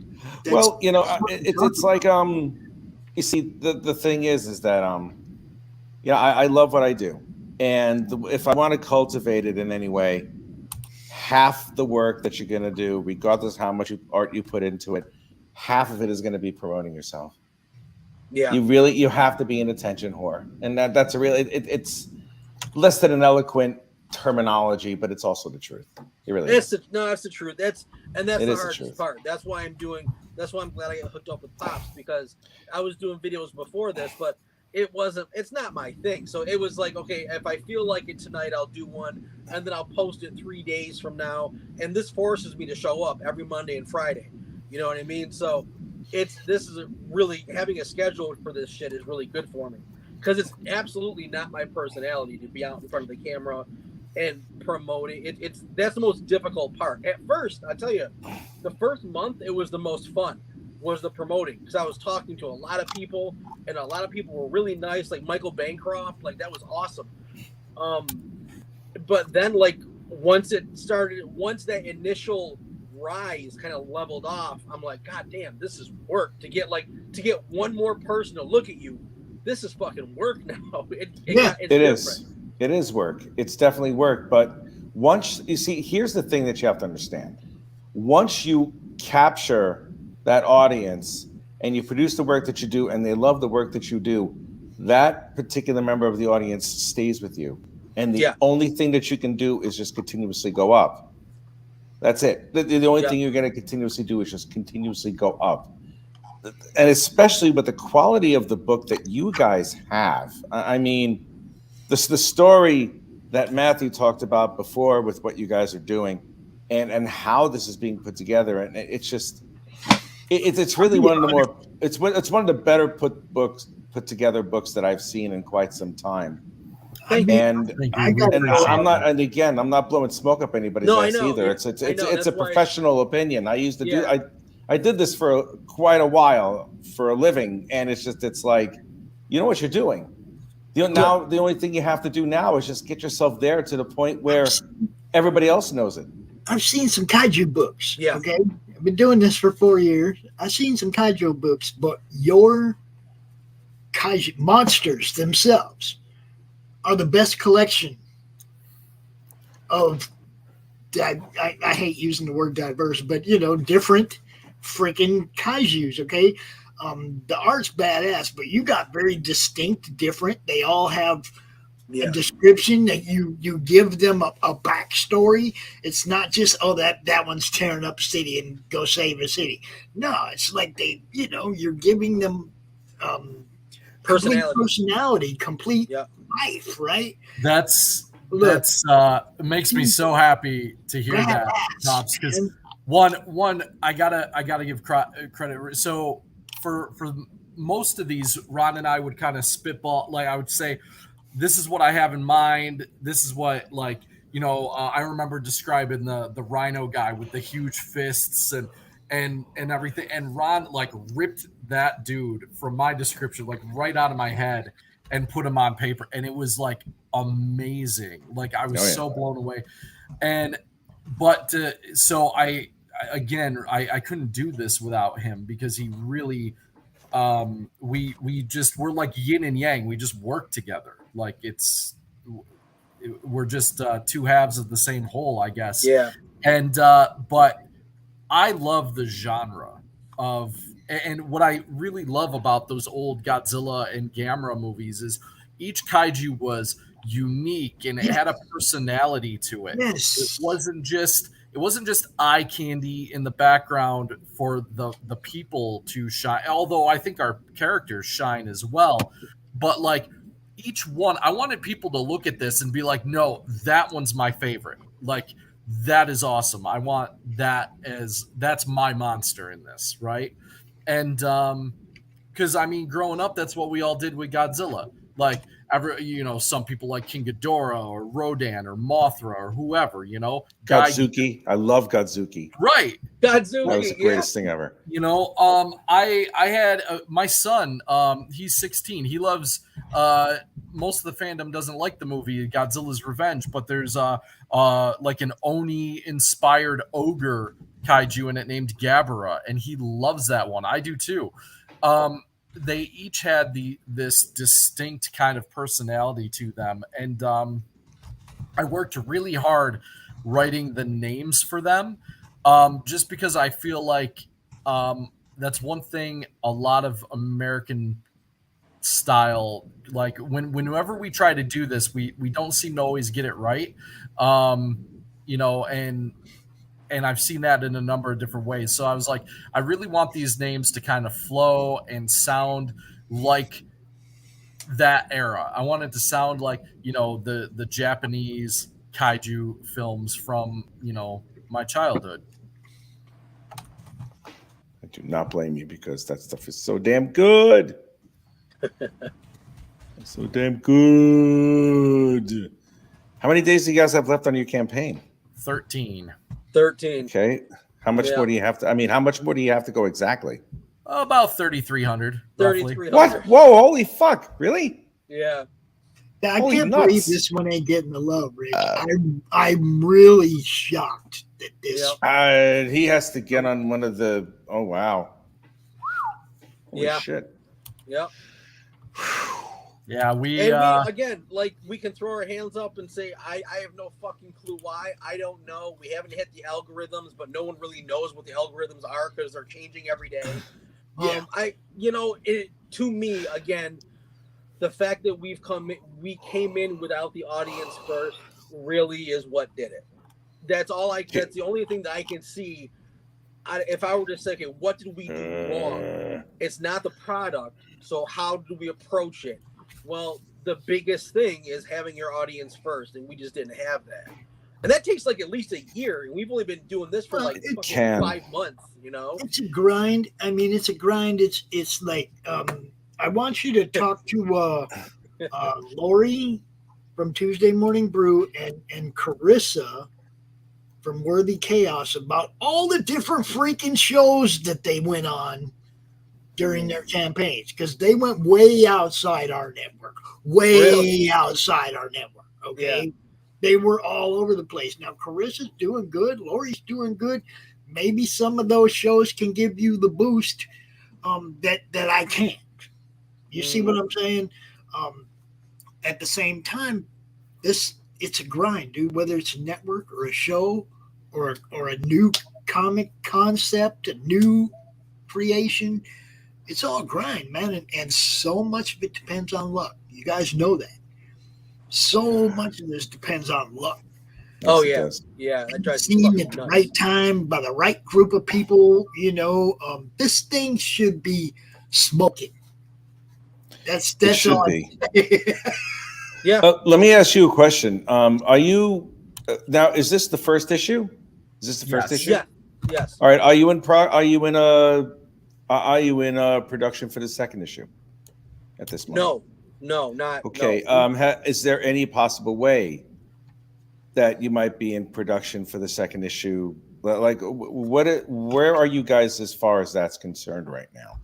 Well, it's like you see the thing is that I love what I do, and if I want to cultivate it in any way, half the work that you're going to do, regardless of how much art you put into it, half of it is going to be promoting yourself. Yeah, you have to be an attention whore, and that's a real. It's less than an eloquent terminology, but it's also the truth. It really is. That's the truth. That's the hardest part. That's why I'm glad I got hooked up with Pops, because I was doing videos before this, but it's not my thing. So it was like, okay, if I feel like it tonight, I'll do one, and then I'll post it 3 days from now. And this forces me to show up every Monday and Friday. You know what I mean? So this is really, having a schedule for this shit is really good for me, because it's absolutely not my personality to be out in front of the camera and promoting. That's the most difficult part. At first, I tell you, the first month it was the most fun, was the promoting, because I was talking to a lot of people, and a lot of people were really nice, like Michael Bancroft, like that was awesome. But then, like, once that initial rise kind of leveled off, I'm like, God damn, this is work. To get one more person to look at you, this is fucking work now. It is. It is work. It's definitely work. But once you see, here's the thing that you have to understand. Once you capture that audience and you produce the work that you do, and they love the work that you do, that particular member of the audience stays with you. And the only thing that you can do is just continuously go up. That's it. The only thing you're going to continuously do is just continuously go up. And especially with the quality of the book that you guys have. I mean, the story that Matthew talked about before with what you guys are doing, and how this is being put together, and it's just, it's really one of the more, it's one of the better put together books that I've seen in quite some time. Thank you. I'm not blowing smoke up anybody's ass either. It's a professional opinion. I used to do. I did this for quite a while for a living, and it's like, you know what you're doing. Now the only thing you have to do now is just get yourself there to the point where everybody else knows it. I've seen some kaiju books. Yeah. Okay. I've been doing this for 4 years. I've seen some kaiju books, but your kaiju monsters themselves are the best collection of, I hate using the word diverse, but different freaking kaijus. Okay. The art's badass, but you got very distinct, different. They all have a description that you give them a backstory. It's not just, that one's tearing up a city and go save a city. No, it's like you're giving them personality, complete life, right? It makes me so happy to hear that, Tops, because one I gotta give credit. So for most of these, Ron and I would kind of spitball. Like, I would say, this is what I have in mind. This is what, I remember describing the rhino guy with the huge fists and everything. And Ron ripped that dude from my description right out of my head and put him on paper, and it was amazing. I was so blown away. So I couldn't do this without him, because he really, we're like yin and yang. We just work together. We're just two halves of the same whole, I guess. Yeah. And, but I love the genre of, and what I really love about those old Godzilla and Gamera movies is each kaiju was unique and it had a personality to it. Yes. It wasn't just eye candy in the background for the people to shine, although I think our characters shine as well. But each one, I wanted people to look at this and be like, no, that one's my favorite. That is awesome. I want that's my monster in this, right? And because growing up, that's what we all did with Godzilla. Some people like King Ghidorah or Rodan or Mothra or whoever, Godzuki. I love Godzuki. Right. Godzuki. That was the greatest thing ever. I had my son, he's 16. He loves, most of the fandom doesn't like the movie Godzilla's Revenge, but there's an Oni inspired ogre kaiju in it named Gabara, and he loves that one. I do too. They each had this distinct kind of personality to them, and I worked really hard writing the names for them, just because I feel like that's one thing a lot of American style. Like whenever we try to do this, we don't seem to always get it right. You know, and I've seen that in a number of different ways. So I was like, I really want these names to kind of flow and sound like that era. I want it to sound like, you know, the Japanese kaiju films from, you know, my childhood. I do not blame you because that stuff is so damn good. So damn good. How many days do you guys have left on your campaign? 13. Okay. How much more do you have to? I mean, how much more do you have to go exactly? About 3,300. 3,300. What? Whoa! Holy fuck! Really? Yeah. I Holy can't nuts. believe this one ain't getting the love, Rick. I'm really shocked that this. He has to get on one of the. Oh wow! Holy shit! Yep. Yeah, we again, like, we can throw our hands up and say, I have no fucking clue why. I don't know. We haven't hit the algorithms, but no one really knows what the algorithms are because they're changing every day. Yeah. To me, again, the fact that we came in without the audience first really is what did it. That's the only thing that I can see. If I were to say, okay, what did we do wrong? It's not the product. So how do we approach it? Well, the biggest thing is having your audience first, and we just didn't have that. And that takes like at least a year, and we've only been doing this for like 5 months, you know? It's a grind. I mean, it's a grind. It's like, I want you to talk to Lori from Tuesday Morning Brew and Carissa from Worthy Chaos about all the different freaking shows that they went on during their campaigns, because they went way outside our network, outside our network. Okay. Yeah. They were all over the place. Now, Carissa's doing good. Lori's doing good. Maybe some of those shows can give you the boost that I can't. You see what I'm saying? At the same time, it's a grind, dude. Whether it's a network or a show or a new comic concept, a new creation, it's all grind, man. And so much of it depends on luck. You guys know that. So much of this depends on luck. Oh, yes, yeah. That drives seen at the right time by the right group of people. You know, this thing should be smoking. That's it should all. Be. Yeah. Let me ask you a question. Are you now? Is this the first issue? Is this the first issue? Yeah. Yes. All right. Are you in production for the second issue at this moment? No, not. Okay. No. Is there any possible way that you might be in production for the second issue? Like, where are you guys as far as that's concerned right now?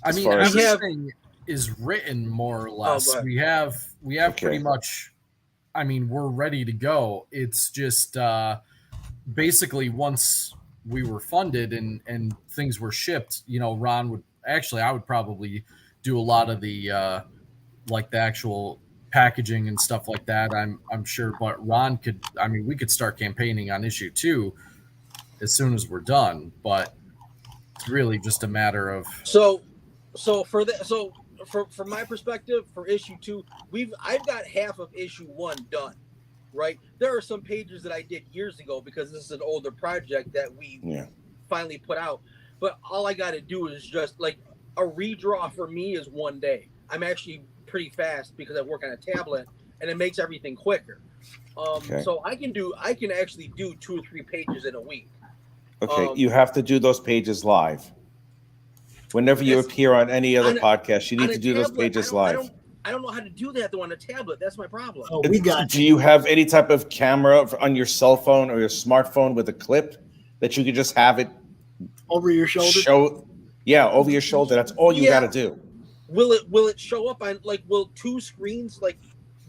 I mean, everything is written more or less. We have pretty much. I mean, we're ready to go. It's just basically once we were funded and things were shipped. You know, Ron would actually. I would probably do a lot of the like the actual packaging and stuff like that. I'm sure, but Ron could. I mean, we could start campaigning on issue 2 as soon as we're done. But it's really just a matter of from my perspective, for issue 2, I've got half of issue 1 done. Right, there are some pages that I did years ago because this is an older project that we finally put out. But all I got to do is just like a redraw for me is 1 day. I'm actually pretty fast because I work on a tablet and it makes everything quicker. So I can actually do 2 or 3 pages in a week. Okay, you have to do those pages live. Whenever you appear on any other podcast, you need to do those pages live. I don't know how to do that though on a tablet. That's my problem. Oh, we got. Do you have any type of camera on your cell phone or your smartphone with a clip that you could just have it over your shoulder? Over your shoulder. That's all you got to do. Will it show up on will 2 screens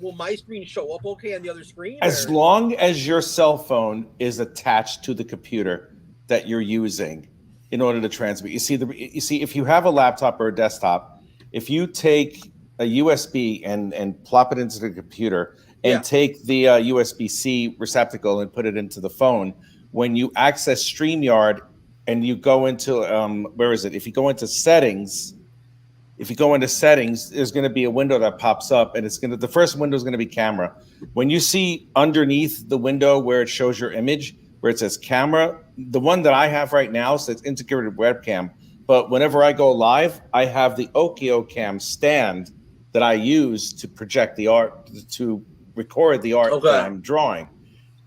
will my screen show up okay on the other screen? As long as your cell phone is attached to the computer that you're using in order to transmit. You see, if you have a laptop or a desktop, if you take a USB and plop it into the computer and take the USB-C receptacle and put it into the phone, when you access StreamYard and you go into where is it? If you go into settings if you go into settings, there's going to be a window that pops up, and the first window is going to be camera. When you see underneath the window where it shows your image, where it says camera, the one that I have right now says integrated webcam. But whenever I go live, I have the Okio Cam stand that I use to project the art, to record the art that I'm drawing.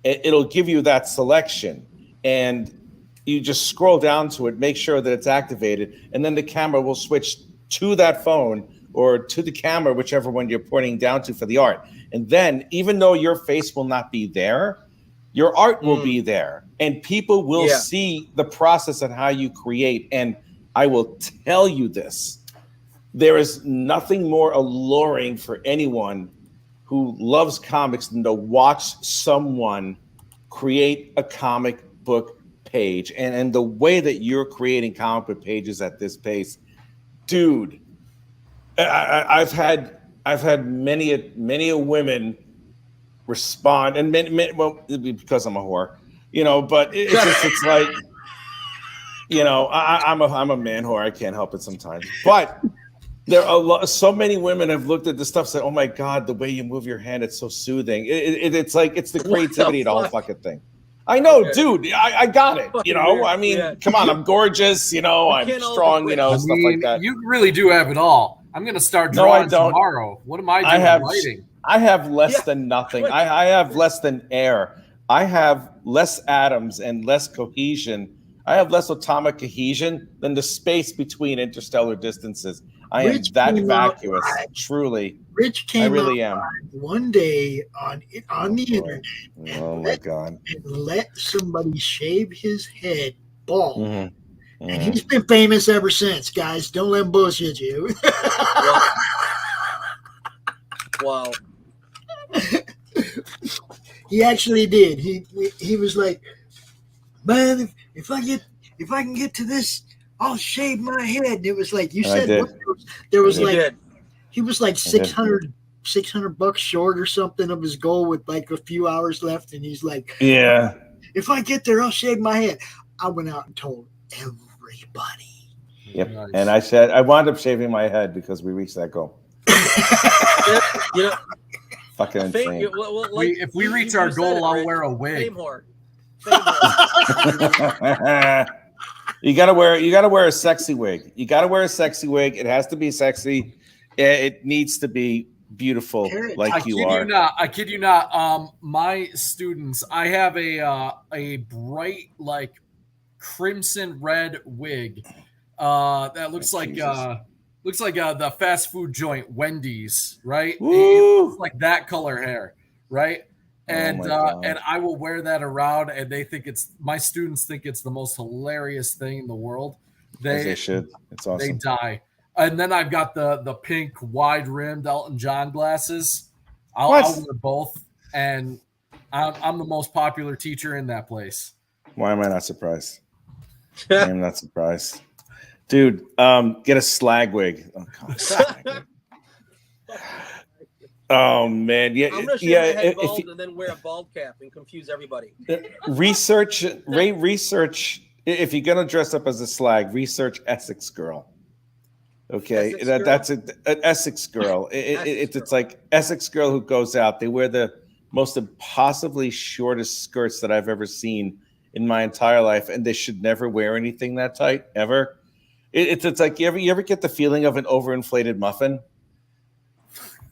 It'll give you that selection, and you just scroll down to it, make sure that it's activated, and then the camera will switch to that phone or to the camera, whichever one you're pointing down to for the art. And then, even though your face will not be there, your art will be there, and people will see the process and how you create. And I will tell you this, there is nothing more alluring for anyone who loves comics than to watch someone create a comic book page. And the way that you're creating comic book pages at this pace, dude, I've had many a women respond, and many, well, because I'm a whore, but it's like, I'm a man whore. I can't help it sometimes, but there are so many women have looked at this stuff, said, "Oh my God, the way you move your hand, it's so soothing." It's like, it's the creativity of the whole fucking thing. I know, dude. I got it. I mean, come on, I'm gorgeous. I'm strong. Stuff like that. You really do have it all. I'm gonna start drawing tomorrow. What am I doing? Writing. I have less than nothing. I have less than air. I have less atoms and less cohesion. I have less atomic cohesion than the space between interstellar distances. I am that vacuous, truly. Rich came out one day on the internet. Oh my God! And let somebody shave his head bald, and he's been famous ever since. Guys, don't let him bullshit you. Wow. He actually did. He was like, "Man, if I can get to this, I'll shave my head." And it was like, you said there was like, he was like $600 short or something of his goal with like a few hours left, and he's like, "Yeah, if I get there, I'll shave my head." I went out and told everybody. Yep. Nice. And I said I wound up shaving my head because we reached that goal. Fucking insane. If we reach our goal, I'll wear a wig. You gotta wear a sexy wig. You gotta wear a sexy wig. It has to be sexy. It needs to be beautiful, like you are. I kid you not. My students, I have a bright like crimson red wig that looks like the fast food joint Wendy's, right? It looks like that color hair, right? And and I will wear that around, and my students think it's the most hilarious thing in the world. They should. It's awesome. They die. And then I've got the pink wide rimmed Elton John glasses. I'll wear both, and I'm the most popular teacher in that place. Why am I not surprised? I am not surprised. Dude, get a slag wig. Oh, God, slag wig. Oh man, yeah, I'm gonna shave my head bald and then wear a bald cap and confuse everybody. Research. If you're gonna dress up as a slag, research Essex girl. Okay, that's an Essex girl. It's like Essex girl who goes out. They wear the most impossibly shortest skirts that I've ever seen in my entire life, and they should never wear anything that tight ever. It's like you ever get the feeling of an overinflated muffin?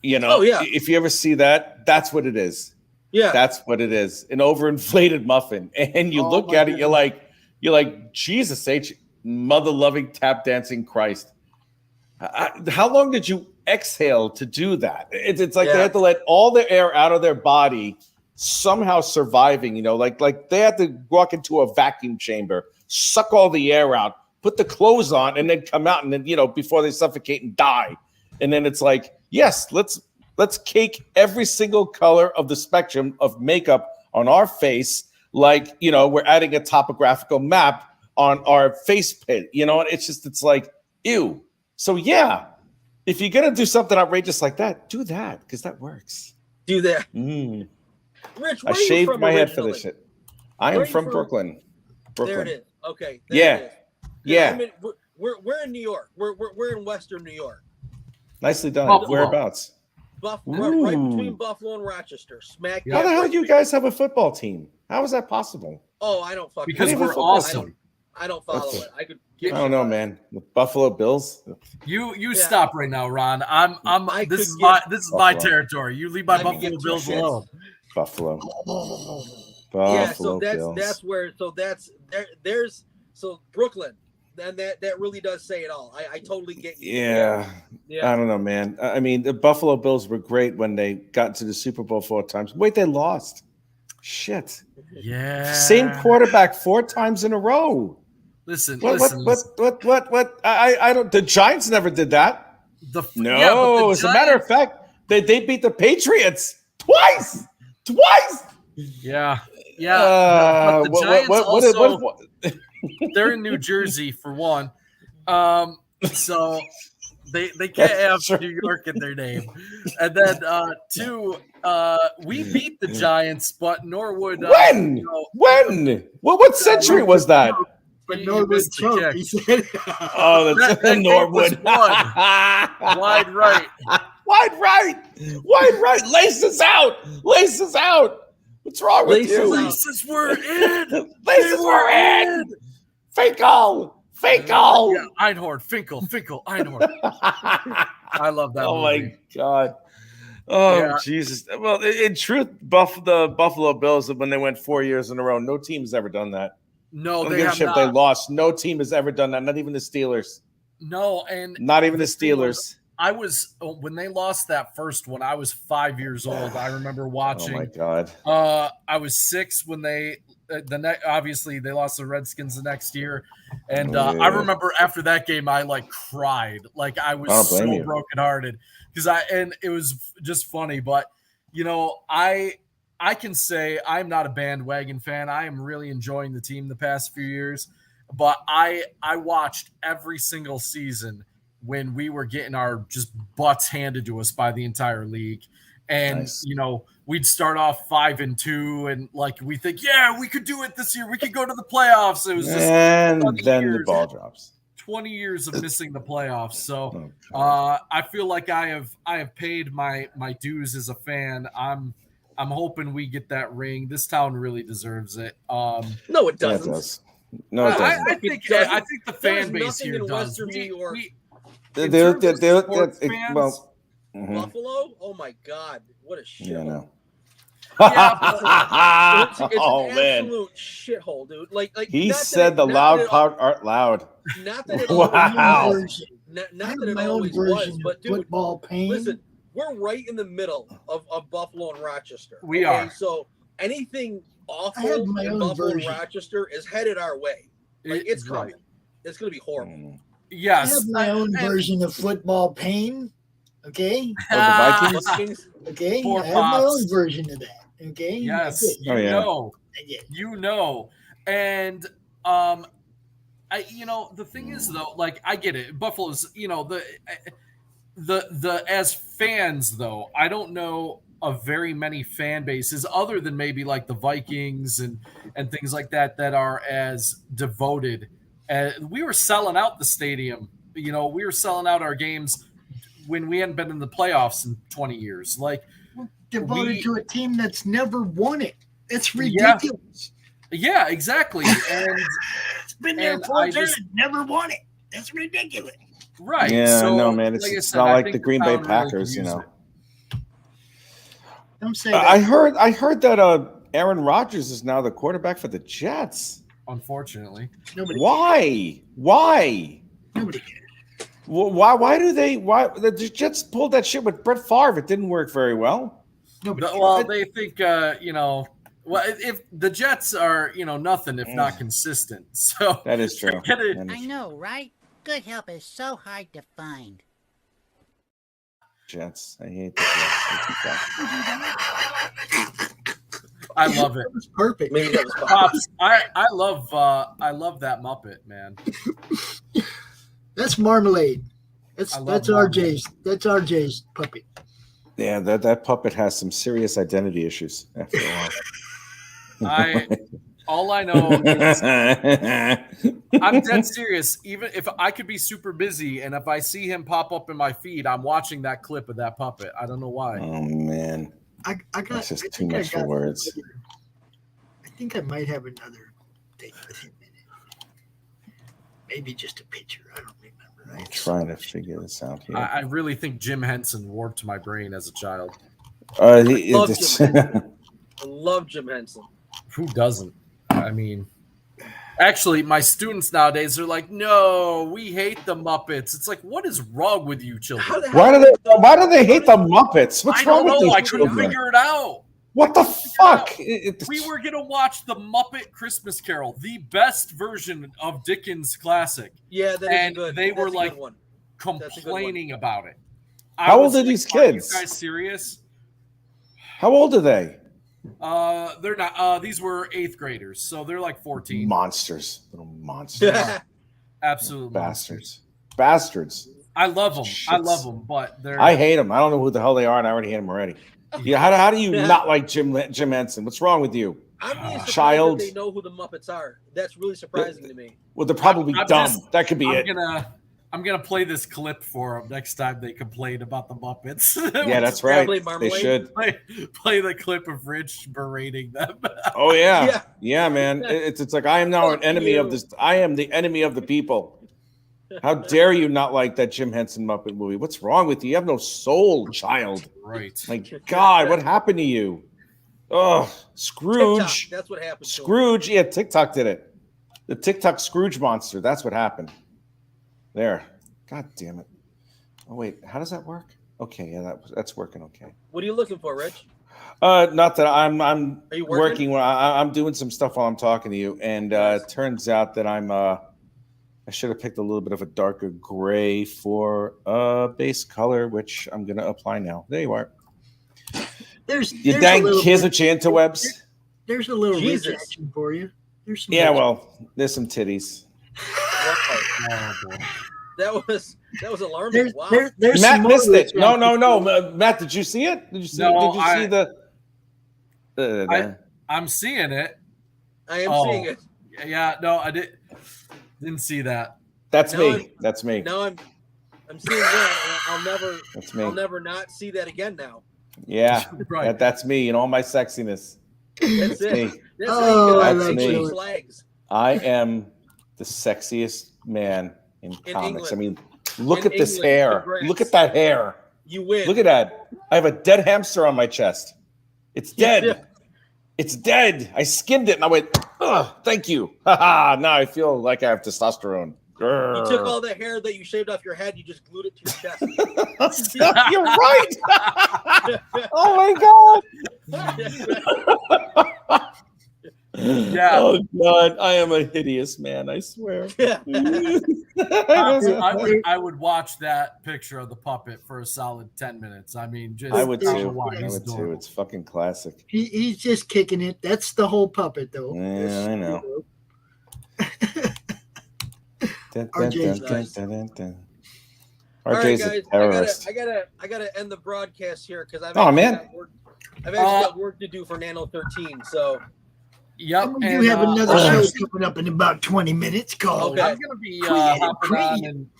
If you ever see that, that's what it is. Yeah, that's what it is. An overinflated muffin. And you look at it, you're like, Jesus H, mother loving tap dancing Christ. How long did you exhale to do that? It's like they had to let all the air out of their body, somehow surviving, like they had to walk into a vacuum chamber, suck all the air out, put the clothes on, and then come out, and then, before they suffocate and die. And then it's like, yes, let's cake every single color of the spectrum of makeup on our face, like, we're adding a topographical map on our face pit. It's like, ew. So yeah, if you're gonna do something outrageous like that, do that, because that works. Do that. Rich, I shaved my head for this shit. I am from Brooklyn. There it is. Okay. Yeah. We're in New York. We're in Western New York. Nicely done. Buffalo. Whereabouts? Right Ooh. between Buffalo and Rochester. Smack. How the hell do you guys have a football team? How is that possible? Oh, I don't fucking. Because How do you have a we're football awesome. team? I don't follow it. I could. I don't know, man. The Buffalo Bills. You stop right now, Ron. This is my territory. You leave my Buffalo Bills alone. Buffalo. Yeah, so Bills. that's where there's Brooklyn. Then that really does say it all. I totally get you. Yeah. I don't know, man. I mean, the Buffalo Bills were great when they got to the Super Bowl 4 times. Wait, they lost. Shit. Yeah. Same quarterback 4 times in a row. Listen. What? I don't. The Giants never did that. As a matter of fact, they beat the Patriots twice. Yeah. But the Giants they're in New Jersey for one. So they can't have New York in their name. And then 2, we beat the Giants, but Norwood. When? What century was that? But Norwood choked. He said, "Oh, that's Norwood." Wide right. Laces out. What's wrong with you? Laces were in. Laces were in. Finkel. Yeah, Einhorn. Finkel. Einhorn. I love that. Oh movie. my god. Oh Yeah. Jesus. Well, in truth, the Buffalo Bills, when they went 4 years in a row, no team's ever done that. No, they have not. They lost. No team has ever done that. Not even the Steelers. No, and not even the Steelers. I was when they lost that first one. I was 5 years old. I remember watching. Oh my god! I was 6 when they obviously they lost the Redskins the next year, and I remember after that game I cried. I was so brokenhearted because and it was just funny. But I can say I'm not a bandwagon fan. I am really enjoying the team the past few years, but I watched every single season when we were getting our just butts handed to us by the entire league. And, nice. We'd start off 5-2 and we think, yeah, we could do it this year. We could go to the playoffs. It was just then the ball drops. 20 years of missing the playoffs. So I feel like I have paid my dues as a fan. I'm hoping we get that ring. This town really deserves it. No, it doesn't. No, it doesn't. I think the fan base here does. New York. Buffalo? Oh my God! What a shit! Yeah, no. It's an absolute shithole, dude. He said the loud part art loud. Not that it always, not that it always was, but dude, football pain. Listen, we're right in the middle of Buffalo and Rochester. We are. So anything awful in Buffalo and Rochester is headed our way. It's coming. Right. It's going to be horrible. Yes. I have my own version of football pain. Okay. The Vikings. Okay. I have my own version of that. Okay. Yes. You know. And the thing is though, I get it. Buffalo's, the as fans though, I don't know of very many fan bases other than maybe the Vikings and things like that are as devoted. We were selling out the stadium. We were selling out our games when we hadn't been in the playoffs in 20 years. Devoted to a team that's never won it. It's ridiculous. Yeah, exactly. And it's been there 4 times, never won it. That's ridiculous. Right. Yeah, so, no, man. It's not like the Green Bay Packers, Don't say that. I heard that Aaron Rodgers is now the quarterback for the Jets. Unfortunately. Why? Nobody cares. Why the Jets pulled that shit with Brett Favre? It didn't work very well. They think if the Jets are nothing if not consistent. So that is true. I know, right? Good help is so hard to find. Jets. I hate the Jets. I love it. That was perfect. Maybe that was Pops, I love that Muppet, man. That's Marmalade. That's RJ's. That's RJ's puppet. Yeah, that puppet has some serious identity issues after a while. All I know is I'm dead serious. Even if I could be super busy, and if I see him pop up in my feed, I'm watching that clip of that puppet. I don't know why. Oh man, that's just too much for words. I think I might have another thing with him in it. Maybe just a picture. I don't remember. I'm trying to figure this out here. I really think Jim Henson warped my brain as a child. I love Jim Henson. Who doesn't? I mean, actually, my students nowadays are like, "No, we hate the Muppets." It's like, what is wrong with you, children? Why do they hate the Muppets? What's wrong with these I couldn't children? figure it out. What the fuck? We were gonna watch the Muppet Christmas Carol, the best version of Dickens' classic. Yeah, that is good. They were That's a like good one. complaining about it. How old are these kids? Are you guys serious? How old are they? They're not. These were 8th graders, so they're like 14. Monsters, little monsters, Absolute bastards. I love them. Shits. I love them, but they're. I hate them. I don't know who the hell they are, and I already hate them already. Yeah, how do you not like Jim Henson? What's wrong with you? I'm really surprised child. that they know who the Muppets are. That's really surprising to me. Well, they're probably dumb. That could be it. I'm gonna play this clip for them next time they complain about the Muppets. Yeah, that's right. They should play the clip of Rich berating them. Oh yeah, man. It's like I am now an enemy of this. I am the enemy of the people. How dare you not like that Jim Henson Muppet movie? What's wrong with you? You have no soul, child. Right. My God, what happened to you? Oh, Scrooge. TikTok, that's what happened. Scrooge. Yeah, TikTok did it. The TikTok Scrooge monster. That's what happened. There. God damn it. Oh wait, how does that work? Okay, yeah, that's working okay. What are you looking for, Rich? Not that I'm Are you working. I'm doing some stuff while I'm talking to you, and it turns out that I should have picked a little bit of a darker gray for base color, which I'm gonna apply now. There you are. There's dang kids with your interwebs. There's a little Rich action for you. There's some there's some titties. Oh, boy. That was alarming. Wow. There's Matt missed it. No. Matt, did you see it? Did you see? No, did you see the? I'm seeing it. I am seeing it. Yeah. No, I didn't see that. That's me. That's me. No, I'm seeing that. I'll never. That's me. I'll never not see that again now. Yeah, right. That's me and all my sexiness. That's it. Me. That's me. Flags. I am the sexiest man in comics. England. I mean, look at this England. hair. Congrats. Look at that hair. You win. Look at that. I have a dead hamster on my chest. It's dead. Yeah. It's dead. I skinned it and I went, oh, thank you. Haha. Now I feel like I have testosterone. You took all the hair that you shaved off your head, you just glued it to your chest. You're right. Oh my God. Yeah. Oh God, I am a hideous man. I swear. I would watch that picture of the puppet for a solid 10 minutes. I mean, just I would too. why he's adorable. It's fucking classic. He's just kicking it. That's the whole puppet, though. Yeah, I know. RJ's nice. RJ's a terrorist. I gotta end the broadcast here because I've actually got work to do for Nano 13. So. Yep. You have another show coming up in about 20 minutes. Okay. I'm gonna be hopping on and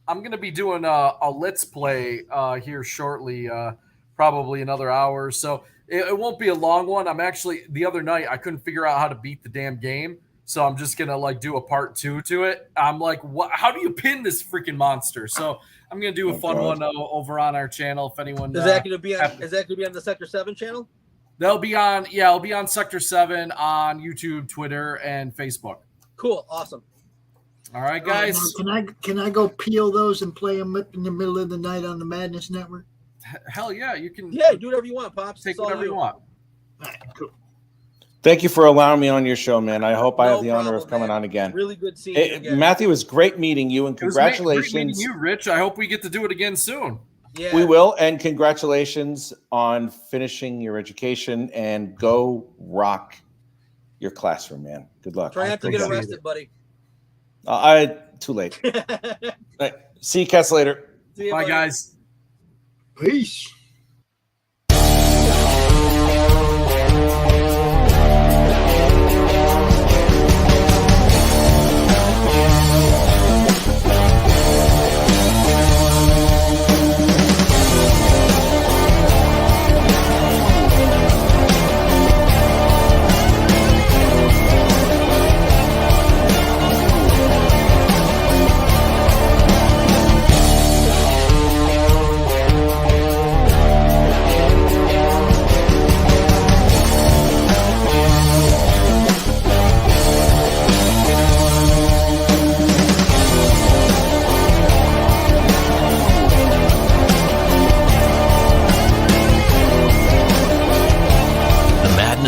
I'm gonna be doing a Let's Play here shortly, probably another hour or so. It won't be a long one. I'm actually the other night I couldn't figure out how to beat the damn game, so I'm just gonna do a part 2 to it. I'm like, what? How do you pin this freaking monster? So I'm gonna do a fun one over on our channel. If anyone is that gonna be on the Sector 7 channel? They'll be on, it'll be on Sector 7 on YouTube, Twitter, and Facebook. Cool, awesome. All right, guys. Can I go peel those and play them in the middle of the night on the Madness Network? Hell yeah, you can. Yeah, do whatever you want, Pops. Take whatever you want. All right, cool. Thank you for allowing me on your show, man. I hope I have the honor of coming on again. Really good seeing you again. Matthew, it was great meeting you, and congratulations. Great meeting you, Rich. I hope we get to do it again soon. Yeah. We will, and congratulations on finishing your education, and go rock your classroom, man. Good luck. Try not to get arrested, buddy. Too late. Right. See you cats later. See you, Bye, buddy. guys. Peace.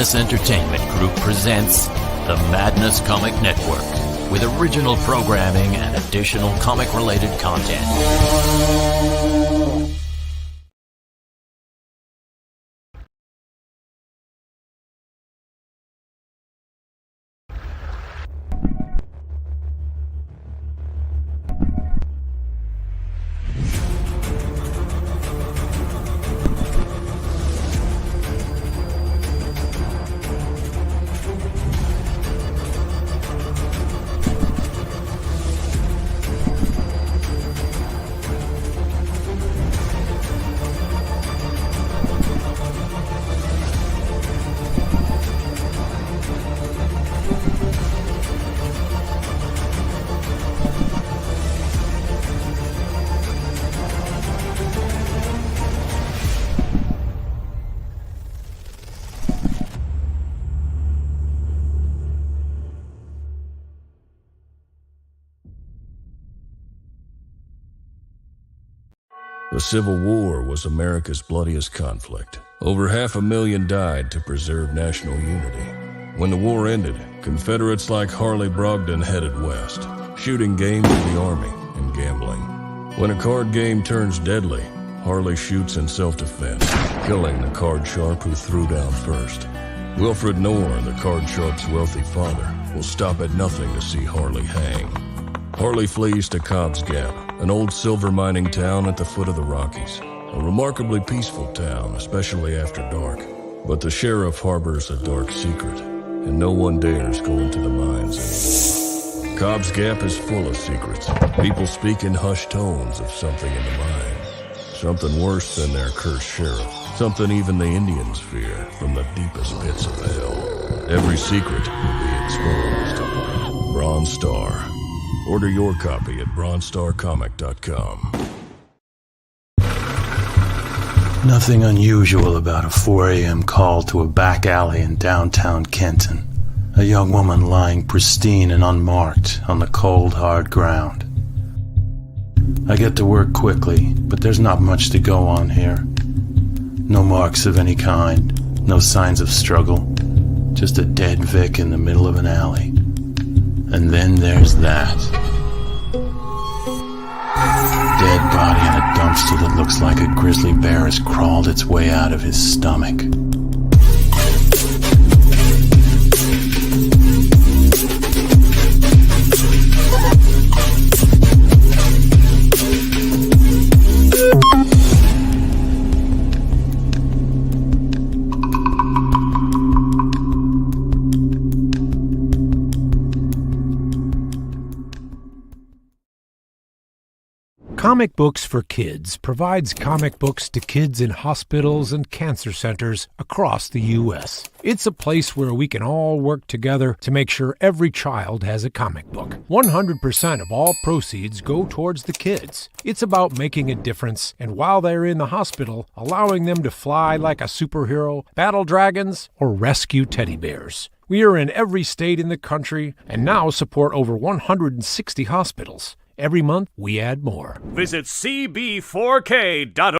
Madness Entertainment Group presents the Madness Comic Network, with original programming and additional comic-related content. The Civil War was America's bloodiest conflict. Over 500,000 died to preserve national unity. When the war ended, Confederates like Harley Brogdon headed west, shooting game for the Army and gambling. When a card game turns deadly, Harley shoots in self-defense, killing the card sharp who threw down first. Wilfred Knorr, the card sharp's wealthy father, will stop at nothing to see Harley hang. Harley flees to Cobb's Gap, an old silver mining town at the foot of the Rockies. A remarkably peaceful town, especially after dark. But the sheriff harbors a dark secret, and no one dares go into the mines anymore. Cobb's Gap is full of secrets. People speak in hushed tones of something in the mines. Something worse than their cursed sheriff. Something even the Indians fear from the deepest pits of hell. Every secret will be exposed. Bronze Star. Order your copy at bronzestarcomic.com. Nothing unusual about a 4 a.m. call to a back alley in downtown Kenton. A young woman lying pristine and unmarked on the cold, hard ground. I get to work quickly, but there's not much to go on here. No marks of any kind, no signs of struggle, just a dead Vic in the middle of an alley. And then there's that. Dead body in a dumpster that looks like a grizzly bear has crawled its way out of his stomach. Comic Books for Kids provides comic books to kids in hospitals and cancer centers across the U.S. It's a place where we can all work together to make sure every child has a comic book. 100% of all proceeds go towards the kids. It's about making a difference, and while they're in the hospital, allowing them to fly like a superhero, battle dragons, or rescue teddy bears. We are in every state in the country and now support over 160 hospitals. Every month, we add more. Visit cb4k.org.